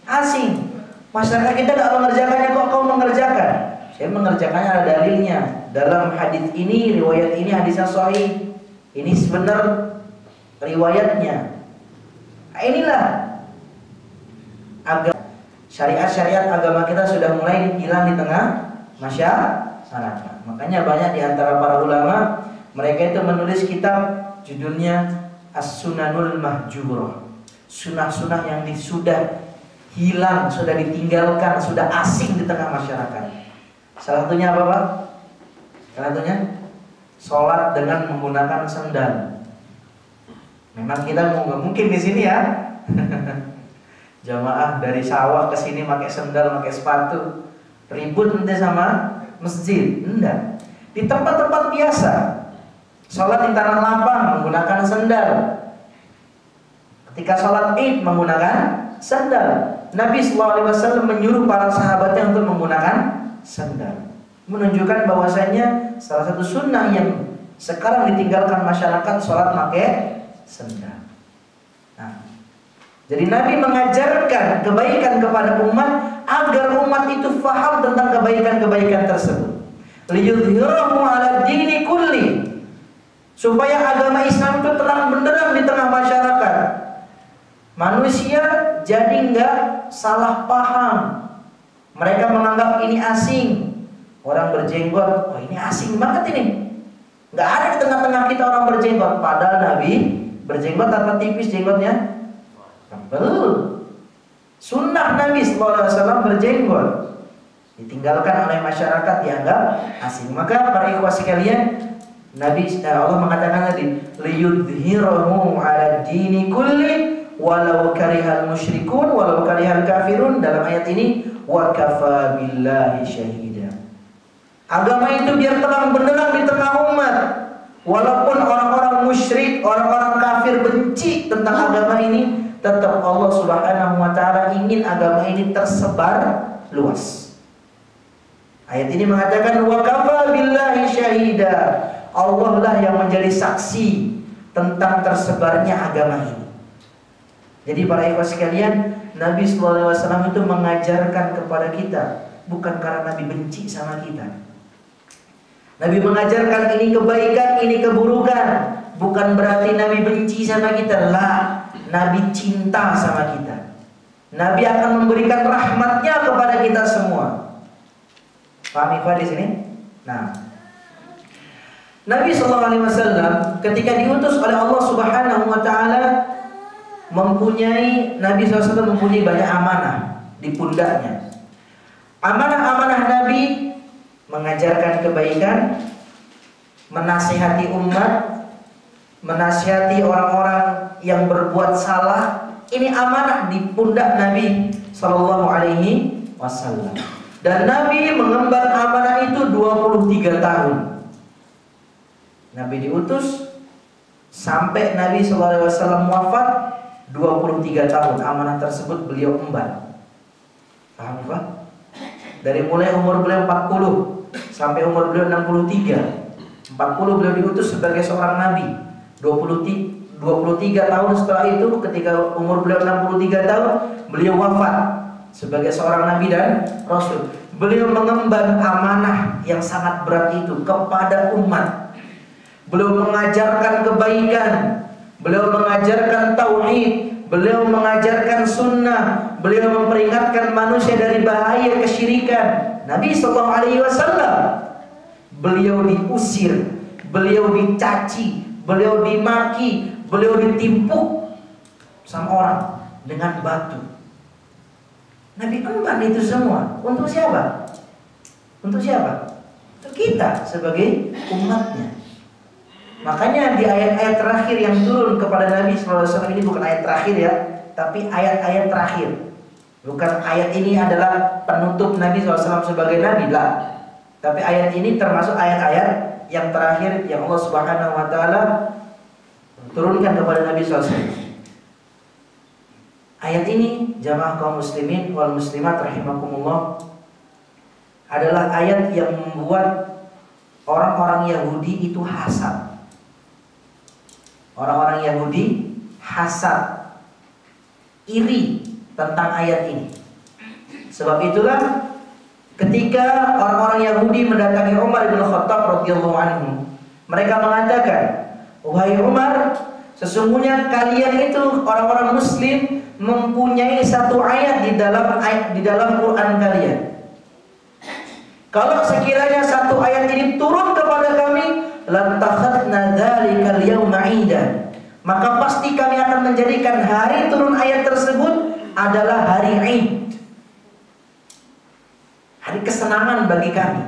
Asing. Masyarakat kita nggak mengerjakannya, kok kau mengerjakan? Saya mengerjakannya, ada dalilnya. Dalam hadis ini, riwayat ini hadisnya sahih. Ini benar riwayatnya. Nah, inilah agama, syariat-syariat agama kita sudah mulai hilang di tengah masyarakat. Makanya banyak di antara para ulama, mereka itu menulis kitab judulnya As-Sunanul Mahjurah. Sunnah-sunnah yang sudah hilang, sudah ditinggalkan, sudah asing di tengah masyarakat. Salah satunya apa, Pak? Salah satunya sholat dengan menggunakan sendal. Memang kita nggak mungkin di sini ya. Jamaah dari sawah ke sini pakai sendal, pakai sepatu, ribut nanti sama masjid. Enggak. Di tempat-tempat biasa, sholat di tanah lapang menggunakan sendal. Ketika sholat Id menggunakan sendal. Nabi SAW menyuruh para sahabatnya untuk menggunakan sendal, menunjukkan bahwasanya salah satu sunnah yang sekarang ditinggalkan masyarakat, sholat pakai sendal. Nah, jadi Nabi mengajarkan kebaikan kepada umat agar umat itu faham tentang kebaikan-kebaikan tersebut. Liyudhhirahu 'ala dini kulli, supaya agama Islam itu terang benderang di tengah masyarakat. Manusia jadi nggak salah paham. Mereka menganggap ini asing. Orang berjenggot, oh ini asing banget ini. Nggak ada di tengah-tengah kita orang berjenggot. Padahal Nabi berjenggot atau tipis jenggotnya? Tebal. Sunnah Nabi SAW berjenggot. Ditinggalkan oleh masyarakat, dianggap asing. Maka para ikhwah sekalian, Allah mengatakan tadi, liyudhhirahu 'ala dini kulli walau karihal musyrikun walau karihal kafirun. Dalam ayat ini, wa kafa billahi syahida. Agama itu biar terang benderang di tengah umat. Walaupun orang-orang musyrik, orang-orang kafir benci tentang agama ini, tetap Allah Subhanahu wa taala ingin agama ini tersebar luas. Ayat ini mengatakan wa kafa billahi syahida. Allah lah yang menjadi saksi tentang tersebarnya agama ini. Jadi para ikhwah sekalian, Nabi SAW itu mengajarkan kepada kita, bukan karena Nabi benci sama kita. Nabi mengajarkan ini kebaikan, ini keburukan. Bukan berarti Nabi benci sama kita. Lah, Nabi cinta sama kita. Nabi akan memberikan rahmatnya kepada kita semua. Paham ikhwah di sini? Nah, Nabi SAW ketika diutus oleh Allah Subhanahu wa taala, Nabi SAW mempunyai banyak amanah di pundaknya. Amanah-amanah Nabi mengajarkan kebaikan, menasihati umat, menasihati orang-orang yang berbuat salah. Ini amanah di pundak Nabi SAW. Dan Nabi mengemban amanah itu 23 tahun. Nabi diutus sampai Nabi SAW wafat 23 tahun. Amanah tersebut beliau emban. Paham Pak? Dari mulai umur beliau 40 sampai umur beliau 63. 40 beliau diutus sebagai seorang nabi. 23 tahun setelah itu, ketika umur beliau 63 tahun, beliau wafat sebagai seorang nabi dan rasul. Beliau mengemban amanah yang sangat berat itu kepada umat. Beliau mengajarkan kebaikan, beliau mengajarkan tauhid, beliau mengajarkan sunnah, beliau memperingatkan manusia dari bahaya kesyirikan. Nabi SAW, beliau diusir, beliau dicaci, beliau dimaki, beliau ditimpuk sama orang dengan batu. Nabi emban itu semua. Untuk siapa? Untuk siapa? Untuk kita sebagai umatnya. Makanya di ayat-ayat terakhir yang turun kepada Nabi SAW ini bukan ayat terakhir ya, tapi ayat-ayat terakhir. Bukan ayat ini adalah penutup Nabi SAW sebagai Nabi lah. Tapi ayat ini termasuk ayat-ayat yang terakhir yang Allah Subhanahu wa taala turunkan kepada Nabi SAW. Ayat ini, jamaah kaum muslimin wal muslimat rahimakumullah, adalah ayat yang membuat orang-orang Yahudi itu hasad. Orang-orang Yahudi hasad, iri tentang ayat ini. Sebab itulah ketika orang-orang Yahudi mendatangi Umar bin Khattab radhiyallahu anhu, mereka mengatakan, "Wahai Umar, sesungguhnya kalian itu orang-orang muslim mempunyai satu ayat di dalam Quran kalian. Kalau sekiranya satu ayat ini turun kepada kami, lantakhadna dzalikal yauma 'idan." Maka pasti kami akan menjadikan hari turun ayat tersebut adalah hari Id. Hari kesenangan bagi kami.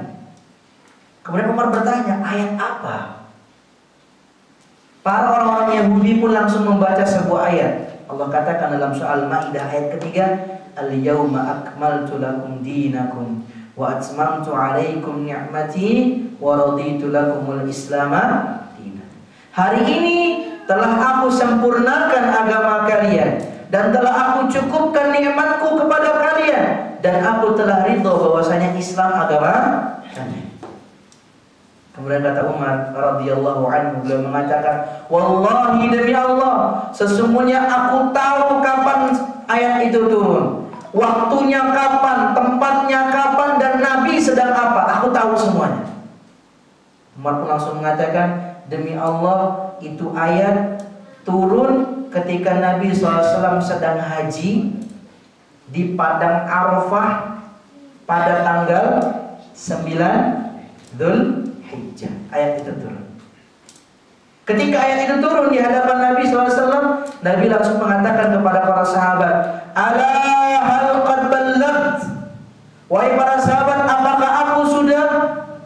Kemudian Umar bertanya, ayat apa? Para orang-orang Yahudi pun langsung membaca sebuah ayat. Allah katakan dalam surah Al-Maidah ayat ketiga, "Al-yauma akmaltu lakum dinakum wa atmamtu 'alaikum ni'mati wa raditu lakumul Islama dinan." Hari ini telah aku sempurnakan agama kalian dan telah aku cukupkan nikmatku kepada kalian dan aku telah ridho bahwasanya Islam agama kalian. Kemudian kata Umar radhiyallahu anhu, beliau mengatakan, "Wallahi demi Allah, sesungguhnya aku tahu kapan ayat itu turun, waktunya kapan, tempatnya kapan, dan Nabi sedang apa. Aku tahu semuanya." Umar pun langsung mengatakan, "Demi Allah, itu ayat turun ketika Nabi SAW sedang haji di Padang Arafah pada tanggal 9 Dzulhijjah." Ayat itu turun. Ketika ayat itu turun di hadapan Nabi SAW, Nabi langsung mengatakan kepada para sahabat, "Ala hal qad ballagt?" Wahai para sahabat, apakah aku sudah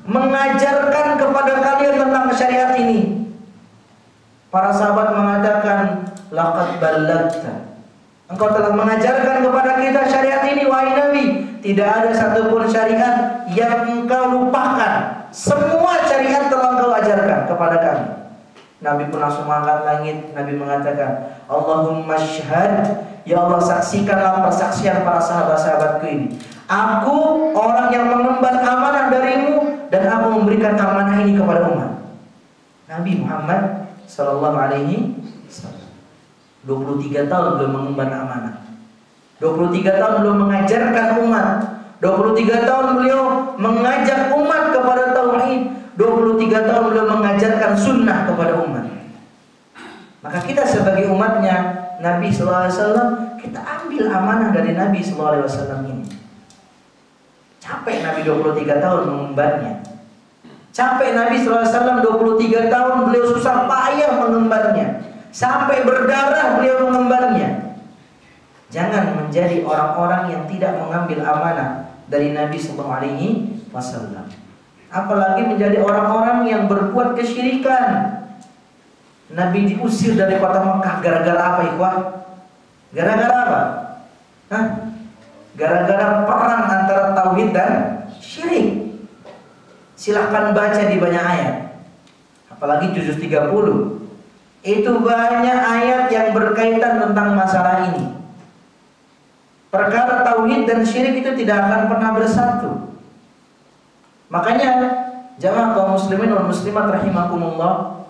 mengajarkan kepada kalian tentang syariat ini? Para sahabat mengatakan, "Laqad ballagta." Engkau telah mengajarkan kepada kita syariat ini, wahai Nabi. Tidak ada satupun syariat yang engkau lupakan. Semua syariat telah engkau ajarkan kepada kami. Nabi pun langsung mengangkat langit. Nabi mengatakan, "Allahumma syhad." Ya Allah, saksikanlah persaksian para sahabat-sahabatku ini. Aku orang yang mengemban amanah darimu dan aku memberikan amanah ini kepada umat. Nabi Muhammad Sallallahu Alaihi Wasallam 23 tahun belum mengemban amanah, 23 tahun belum mengajarkan umat, 23 tahun beliau mengajak umat kepada tauhid, 23 tahun beliau mengajarkan sunnah kepada umat. Maka kita sebagai umatnya Nabi Sallallahu Alaihi Wasallam, kita ambil amanah dari Nabi Sallallahu Alaihi Wasallam ini. Capek Nabi 23 tahun mengembannya. Sampai Nabi SAW 23 tahun beliau susah payah mengembarnya, sampai berdarah beliau mengembarnya. Jangan menjadi orang-orang yang tidak mengambil amanah dari Nabi SAW. Apalagi menjadi orang-orang yang berbuat kesyirikan. Nabi diusir dari kota Mekah gara-gara apa, ikhwah? Gara-gara apa? Gara-gara perang antara tauhid dan syirik. Silahkan baca di banyak ayat, apalagi juz 30. Itu banyak ayat yang berkaitan tentang masalah ini. Perkara tauhid dan syirik itu tidak akan pernah bersatu. Makanya jamaah kaum muslimin wal muslimat rahimakumullah,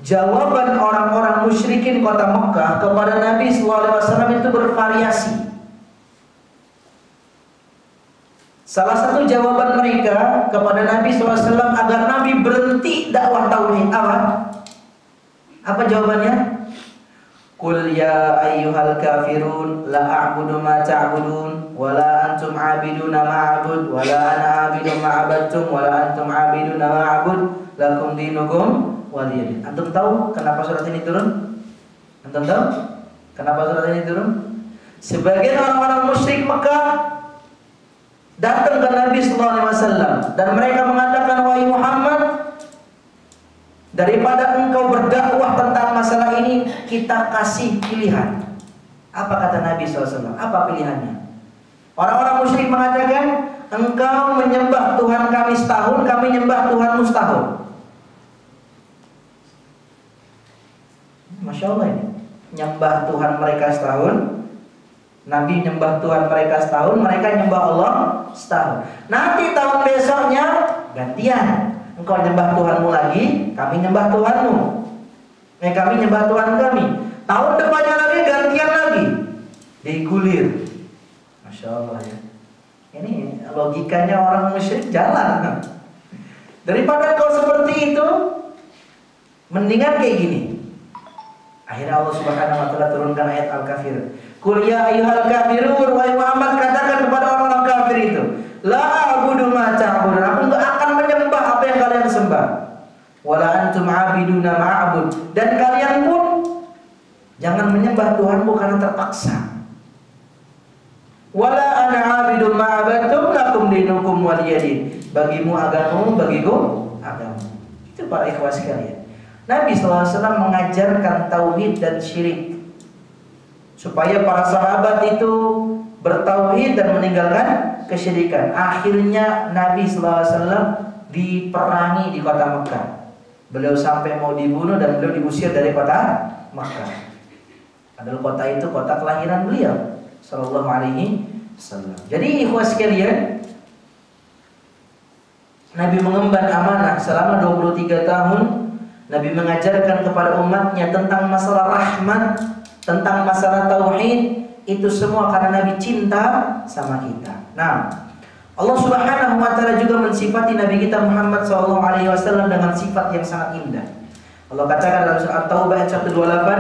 jawaban orang-orang musyrikin kota Mekah kepada Nabi SAW itu bervariasi. Salah satu jawaban mereka kepada Nabi SAW agar Nabi berhenti dakwah tauhid apa jawabannya? "Qul ya ayyuhal kafirun la a'budu ma ta'budun wa la antum 'abiduna ma a'bud wa la ana 'abidu ma 'abadtum wa la antum 'abiduna ma a'bud lakum dinukum waliyadin." Antum tahu kenapa surat ini turun? Antum tahu kenapa surat ini turun? Sebagian orang-orang musyrik Mekah datang ke Nabi SAW dan mereka mengatakan, "Wahai Muhammad, daripada engkau berdakwah tentang masalah ini, kita kasih pilihan." Apa kata Nabi SAW? Apa pilihannya? Orang-orang musyrik mengatakan, "Engkau menyembah Tuhan kami setahun, kami menyembah Tuhanmu setahun." Masya Allah ini. Nyembah Tuhan mereka setahun, Nabi nyembah Tuhan mereka setahun, mereka nyembah Allah setahun. Nanti tahun besoknya gantian. Engkau nyembah Tuhanmu lagi, kami nyembah Tuhanmu. Kami nyembah Tuhan kami. Tahun depannya lagi gantian lagi. Digulir. Masya Allah ya. Ini logikanya orang musyrik jalan. Daripada kau seperti itu, mendingan kayak gini. Akhirnya Allah Subhanahu wa taala turunkan ayat Al-Kafir. Qul ya ayyuhal kafirun, wahai Muhammad, katakan kepada orang-orang kafir itu, la a'budu ma ta'budun. Aku enggak akan menyembah apa yang kalian sembah. Wala antum 'abiduna ma a'bud. Dan kalian pun jangan menyembah Tuhanmu karena terpaksa. Wala ana 'abidun ma 'abadtum lakum dinukum waliyadin. Bagimu agamamu, bagiku agamamu. Itu para ikhwah sekalian. Nabi SAW mengajarkan tauhid dan syirik supaya para sahabat itu bertauhid dan meninggalkan kesyirikan. Akhirnya Nabi SAW diperangi di kota Mekah. Beliau sampai mau dibunuh dan beliau diusir dari kota Mekah. Padahal kota itu kota kelahiran beliau Sallallahu Alaihi Wasallam. Jadi ikhwah sekalian, Nabi mengemban amanah selama 23 tahun. Nabi mengajarkan kepada umatnya tentang masalah rahmat, tentang masalah tauhid. Itu semua karena Nabi cinta sama kita. Nah, Allah Subhanahu wa taala juga mensifati Nabi kita Muhammad sallallahu alaihi wasallam dengan sifat yang sangat indah. Allah katakan dalam surah At-Taubah ayat 128,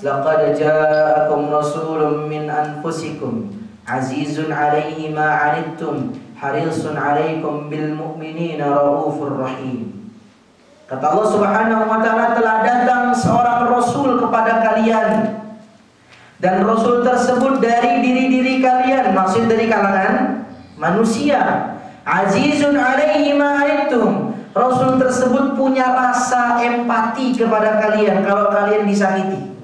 "Laqad ja'akum rasulun min anfusikum azizun 'alaihi ma 'anittum harisun 'alaikum bil mu'minina raufur rahim." Kata Allah Subhanahu wa taala, telah datang seorang rasul kepada kalian, dan rasul tersebut dari diri-diri kalian, maksud dari kalangan manusia. Azizun 'alaihi ma 'anittum. Rasul tersebut punya rasa empati kepada kalian kalau kalian disakiti.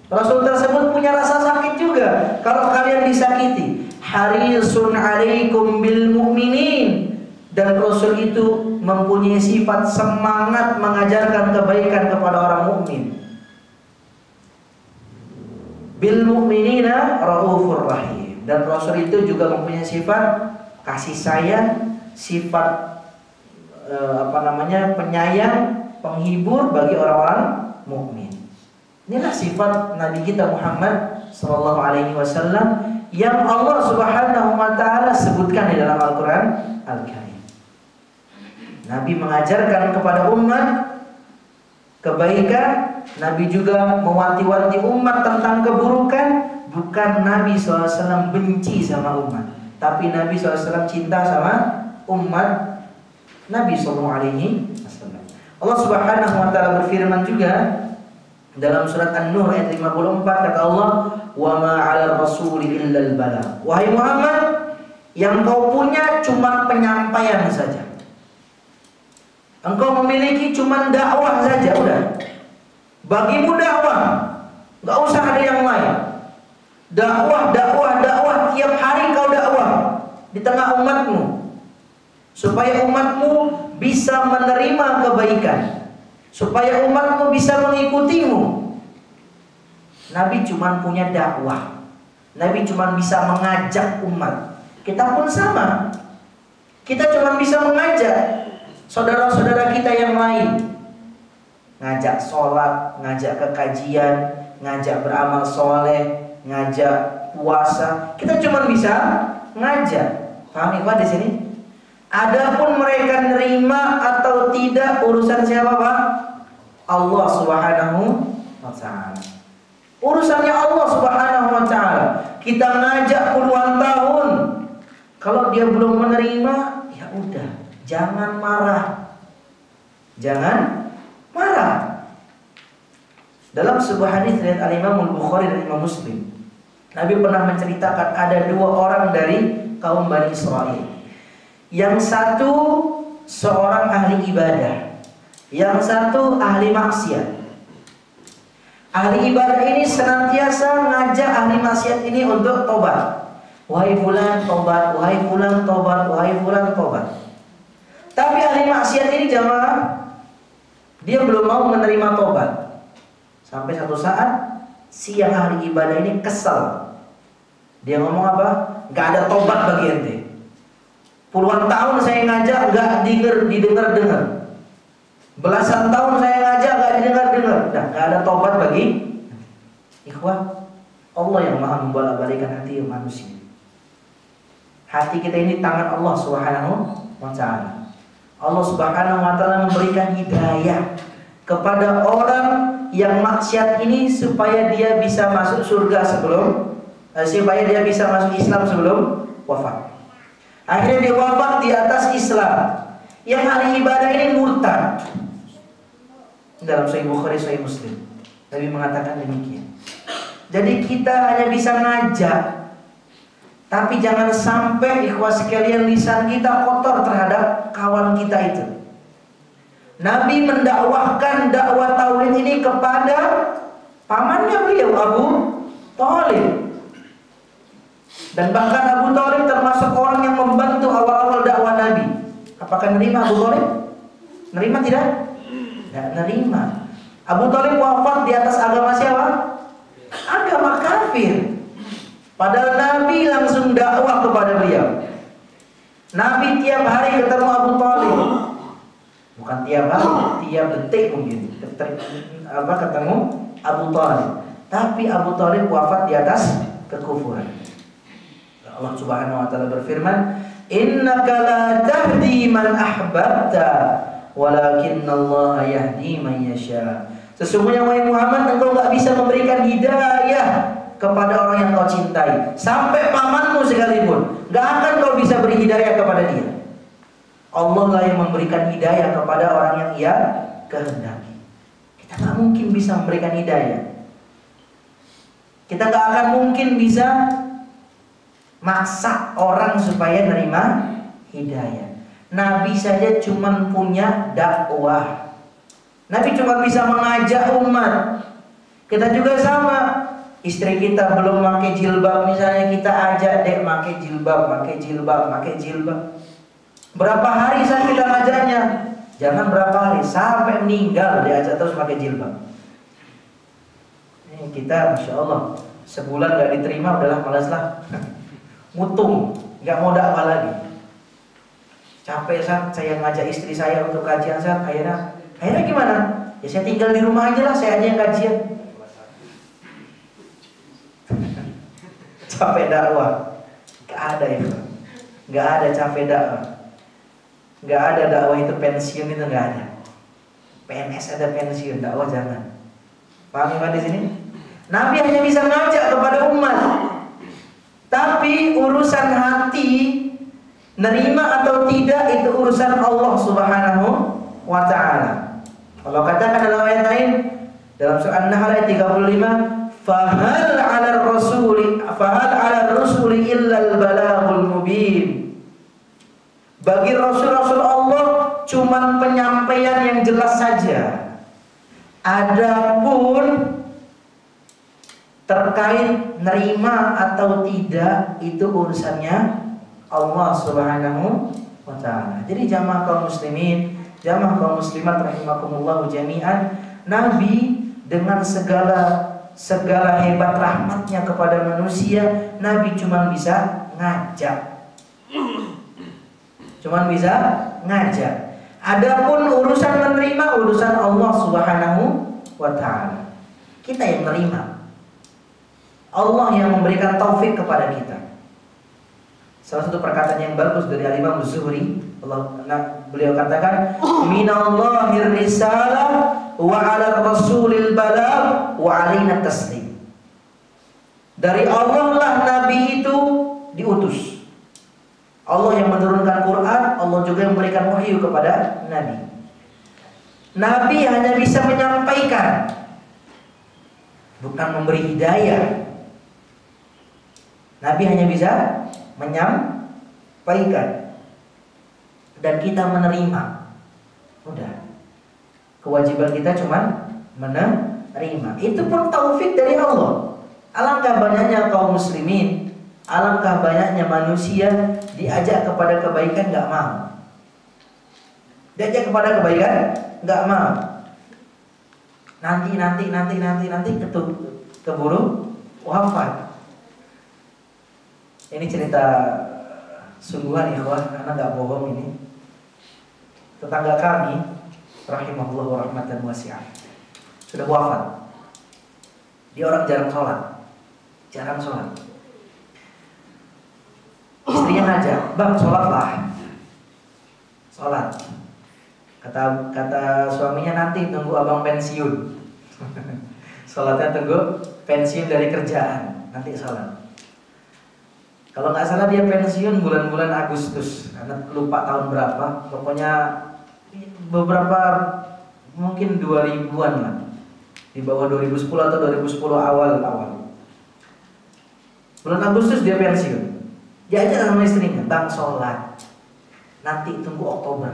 Rasul tersebut punya rasa sakit juga kalau kalian disakiti. Harisun 'alaikum bil mu'minin. Dan Rasul itu mempunyai sifat semangat mengajarkan kebaikan kepada orang mukmin. Bil mu'minina raufur rahim. Dan Rasul itu juga mempunyai sifat kasih sayang, sifat penyayang, penghibur bagi orang-orang mukmin. Inilah sifat Nabi kita Muhammad sallallahu alaihi wasallam yang Allah Subhanahu wa taala sebutkan di dalam Al-Qur'an Al-Karim. Nabi mengajarkan kepada umat kebaikan, Nabi juga mewanti-wanti umat tentang keburukan. Bukan Nabi SAW benci sama umat, tapi Nabi SAW cinta sama umat Nabi SAW. Allah Subhanahu wa taala berfirman juga dalam surat An-Nur ayat 54, kata Allah, "Wa ma 'alal rasuli illal balagh." Wahai Muhammad, yang kau punya cuma penyampaian saja. Engkau memiliki cuma dakwah saja, udah. Bagimu dakwah, nggak usah ada yang lain. Dakwah, dakwah, dakwah, tiap hari kau dakwah di tengah umatmu, supaya umatmu bisa menerima kebaikan, supaya umatmu bisa mengikutimu. Nabi cuma punya dakwah. Nabi cuma bisa mengajak umat. Kita pun sama. Kita cuma bisa mengajak saudara-saudara kita yang lain, ngajak sholat, ngajak ke kajian, ngajak beramal soleh, ngajak puasa. Kita cuma bisa ngajak. Paham ikhwan di sini? Adapun mereka nerima atau tidak urusan siapa, Pak? Allah Subhanahu wa taala. Urusannya Allah Subhanahu wa taala. Kita ngajak puluhan tahun, kalau dia belum menerima, ya udah, jangan marah. Jangan marah. Dalam sebuah hadis riwayat Al-Imam Al-Bukhari dan Imam Muslim, Nabi pernah menceritakan ada dua orang dari kaum Bani Israel. Yang satu seorang ahli ibadah, yang satu ahli maksiat. Ahli ibadah ini senantiasa ngajak ahli maksiat ini untuk tobat. Wahai fulan tobat, wahai fulan tobat, wahai fulan tobat. Tapi ahli maksiat ini jamaah, dia belum mau menerima tobat. Sampai satu saat si yang ahli ibadah ini kesal. Dia ngomong apa? Gak ada tobat bagi ente. Puluhan tahun saya ngajak gak didengar-dengar. Belasan tahun saya ngajak gak didengar-dengar. Nah, gak ada tobat bagi ikhwah. Allah yang maha membolak-balikan hati manusia. Hati kita ini tangan Allah Subhanahu wa ta'ala. Allah Subhanahu wa ta'ala memberikan hidayah kepada orang yang maksiat ini supaya dia bisa masuk surga supaya dia bisa masuk Islam sebelum wafat. Akhirnya dia wafat di atas Islam. Yang ahli ibadah ini murtad. Dalam Sahih Bukhari, Sahih Muslim, Nabi mengatakan demikian. Jadi kita hanya bisa ngajak, tapi jangan sampai ikhwas sekalian lisan kita kotor terhadap kawan kita itu. Nabi mendakwahkan dakwah tauhid ini kepada pamannya beliau, Abu Thalib. Dan bahkan Abu Thalib termasuk orang yang membantu awal-awal dakwah Nabi. Apakah nerima Abu Thalib? Nerima tidak? Tidak nerima. Abu Thalib wafat di atas agama siapa? Agama kafir. Padahal Nabi langsung dakwah kepada beliau. Nabi tiap hari ketemu Abu Thalib. Bukan tiap hari, tiap detik mungkin ketemu Abu Thalib. Tapi Abu Thalib wafat di atas kekufuran. Allah Subhanahu wa ta'ala berfirman, "Innaka la tahdi man ahbabta, walakinnallaha yahdi man yasha." Sesungguhnya wahai Muhammad, engkau enggak bisa memberikan hidayah kepada orang yang kau cintai. Sampai pamanmu sekalipun, enggak akan kau bisa beri hidayah kepada dia. Allah lah yang memberikan hidayah kepada orang yang ia kehendaki. Kita enggak mungkin bisa memberikan hidayah. Kita enggak akan mungkin bisa maksa orang supaya nerima hidayah. Nabi saja cuma punya dakwah. Nabi cuma bisa mengajak umat. Kita juga sama. Istri kita belum pakai jilbab, misalnya kita ajak, "Dek, pakai jilbab, pakai jilbab, pakai jilbab." Berapa hari saya kita ngajaknya? Jangan berapa hari, sampai meninggal diajak terus pakai jilbab. Ini kita, Masya Allah, sebulan gak diterima, udahlah malas lah. Mutung, nggak mau dakwah lagi. Capek saya ngajak istri saya untuk kajian akhirnya gimana? Ya saya tinggal di rumah aja lah, saya aja yang kajian. Capek dakwah, nggak ada itu, nggak ada capek dakwah, nggak ada dakwah itu pensiun, itu nggak ada. PNS ada pensiun, dakwah jangan. Paham ya di sini? Nabi hanya bisa ngajak kepada umat. Tapi urusan hati, nerima atau tidak, itu urusan Allah Subhanahu wa ta'ala. Allah katakan dalam ayat lain, dalam surah An-Nahl ayat 35, "Fahal 'ala rusuli illa al-balaghul mubin." Bagi rasul-rasul Allah cuma penyampaian yang jelas saja. Adapun terkait nerima atau tidak, itu urusannya Allah Subhanahu wa ta'ala. Jadi jamaah kaum muslimin, jamaah kaum muslimat rahimakumullah jami'an, Nabi dengan segala hebat rahmatnya kepada manusia, Nabi cuma bisa ngajak. Adapun urusan menerima, urusan Allah Subhanahu wa ta'ala. Kita yang menerima. Allah yang memberikan taufik kepada kita. Salah satu perkataan yang bagus dari Al-Imam Zuhri, beliau katakan, "Minallahir risalah wa 'ala rasulil balagh wa 'alaina taslim." Dari Allah lah Nabi itu diutus. Allah yang menurunkan Quran, Allah juga yang memberikan wahyu kepada Nabi. Nabi hanya bisa menyampaikan, bukan memberi hidayah. Nabi hanya bisa menyampaikan dan kita menerima. Udah. Kewajiban kita cuma menerima. Itu pun taufik dari Allah. Alangkah banyaknya kaum muslimin, alangkah banyaknya manusia diajak kepada kebaikan nggak mau. Diajak kepada kebaikan nggak mau. Nanti keburu wafat. Ini cerita sungguhan ikhwah, karena nggak bohong ini. Tetangga kami, rahimahullah wa rahmatan wasi'ah, sudah wafat. Dia orang jarang sholat. Istrinya yang ngajak, "Bang, sholatlah." Sholat. Kata suaminya, "Nanti tunggu abang pensiun." Sholatnya tunggu pensiun dari kerjaan, nanti sholat. Kalau nggak salah dia pensiun bulan-bulan Agustus, karena lupa tahun berapa. Pokoknya beberapa, mungkin 2000-an lah, di bawah 2010 atau 2010 awal. Bulan Agustus dia pensiun. Dia aja sama istrinya, "Bang, sholat, nanti tunggu Oktober."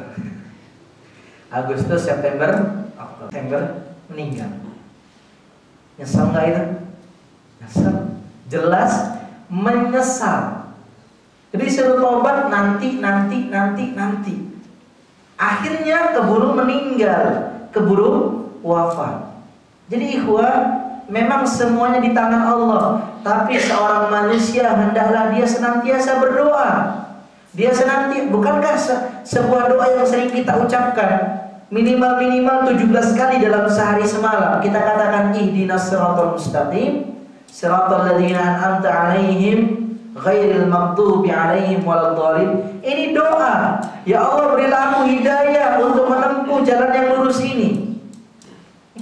Agustus, September, Oktober, meninggal. Nyesel nggak itu? Nyesel, jelas menyesal. Jadi suruh tobat nanti. Akhirnya keburu meninggal, keburu wafat. Jadi ikhwah, memang semuanya di tangan Allah. Tapi seorang manusia hendaklah dia senantiasa berdoa. Dia senantiasa, bukankah sebuah doa yang sering kita ucapkan? Minimal 17 kali dalam sehari semalam kita katakan, "Ihdinas siratal mustaqim, siratal ladzina an'amta 'alaihim ghairil maghdubi 'alaihim waladdallin." Ini doa, ya Allah berilah aku hidayah untuk menempuh jalan yang lurus ini.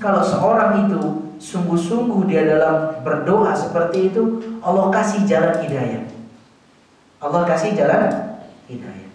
Kalau seorang itu sungguh-sungguh dia dalam berdoa seperti itu, Allah kasih jalan hidayah. Allah kasih jalan hidayah.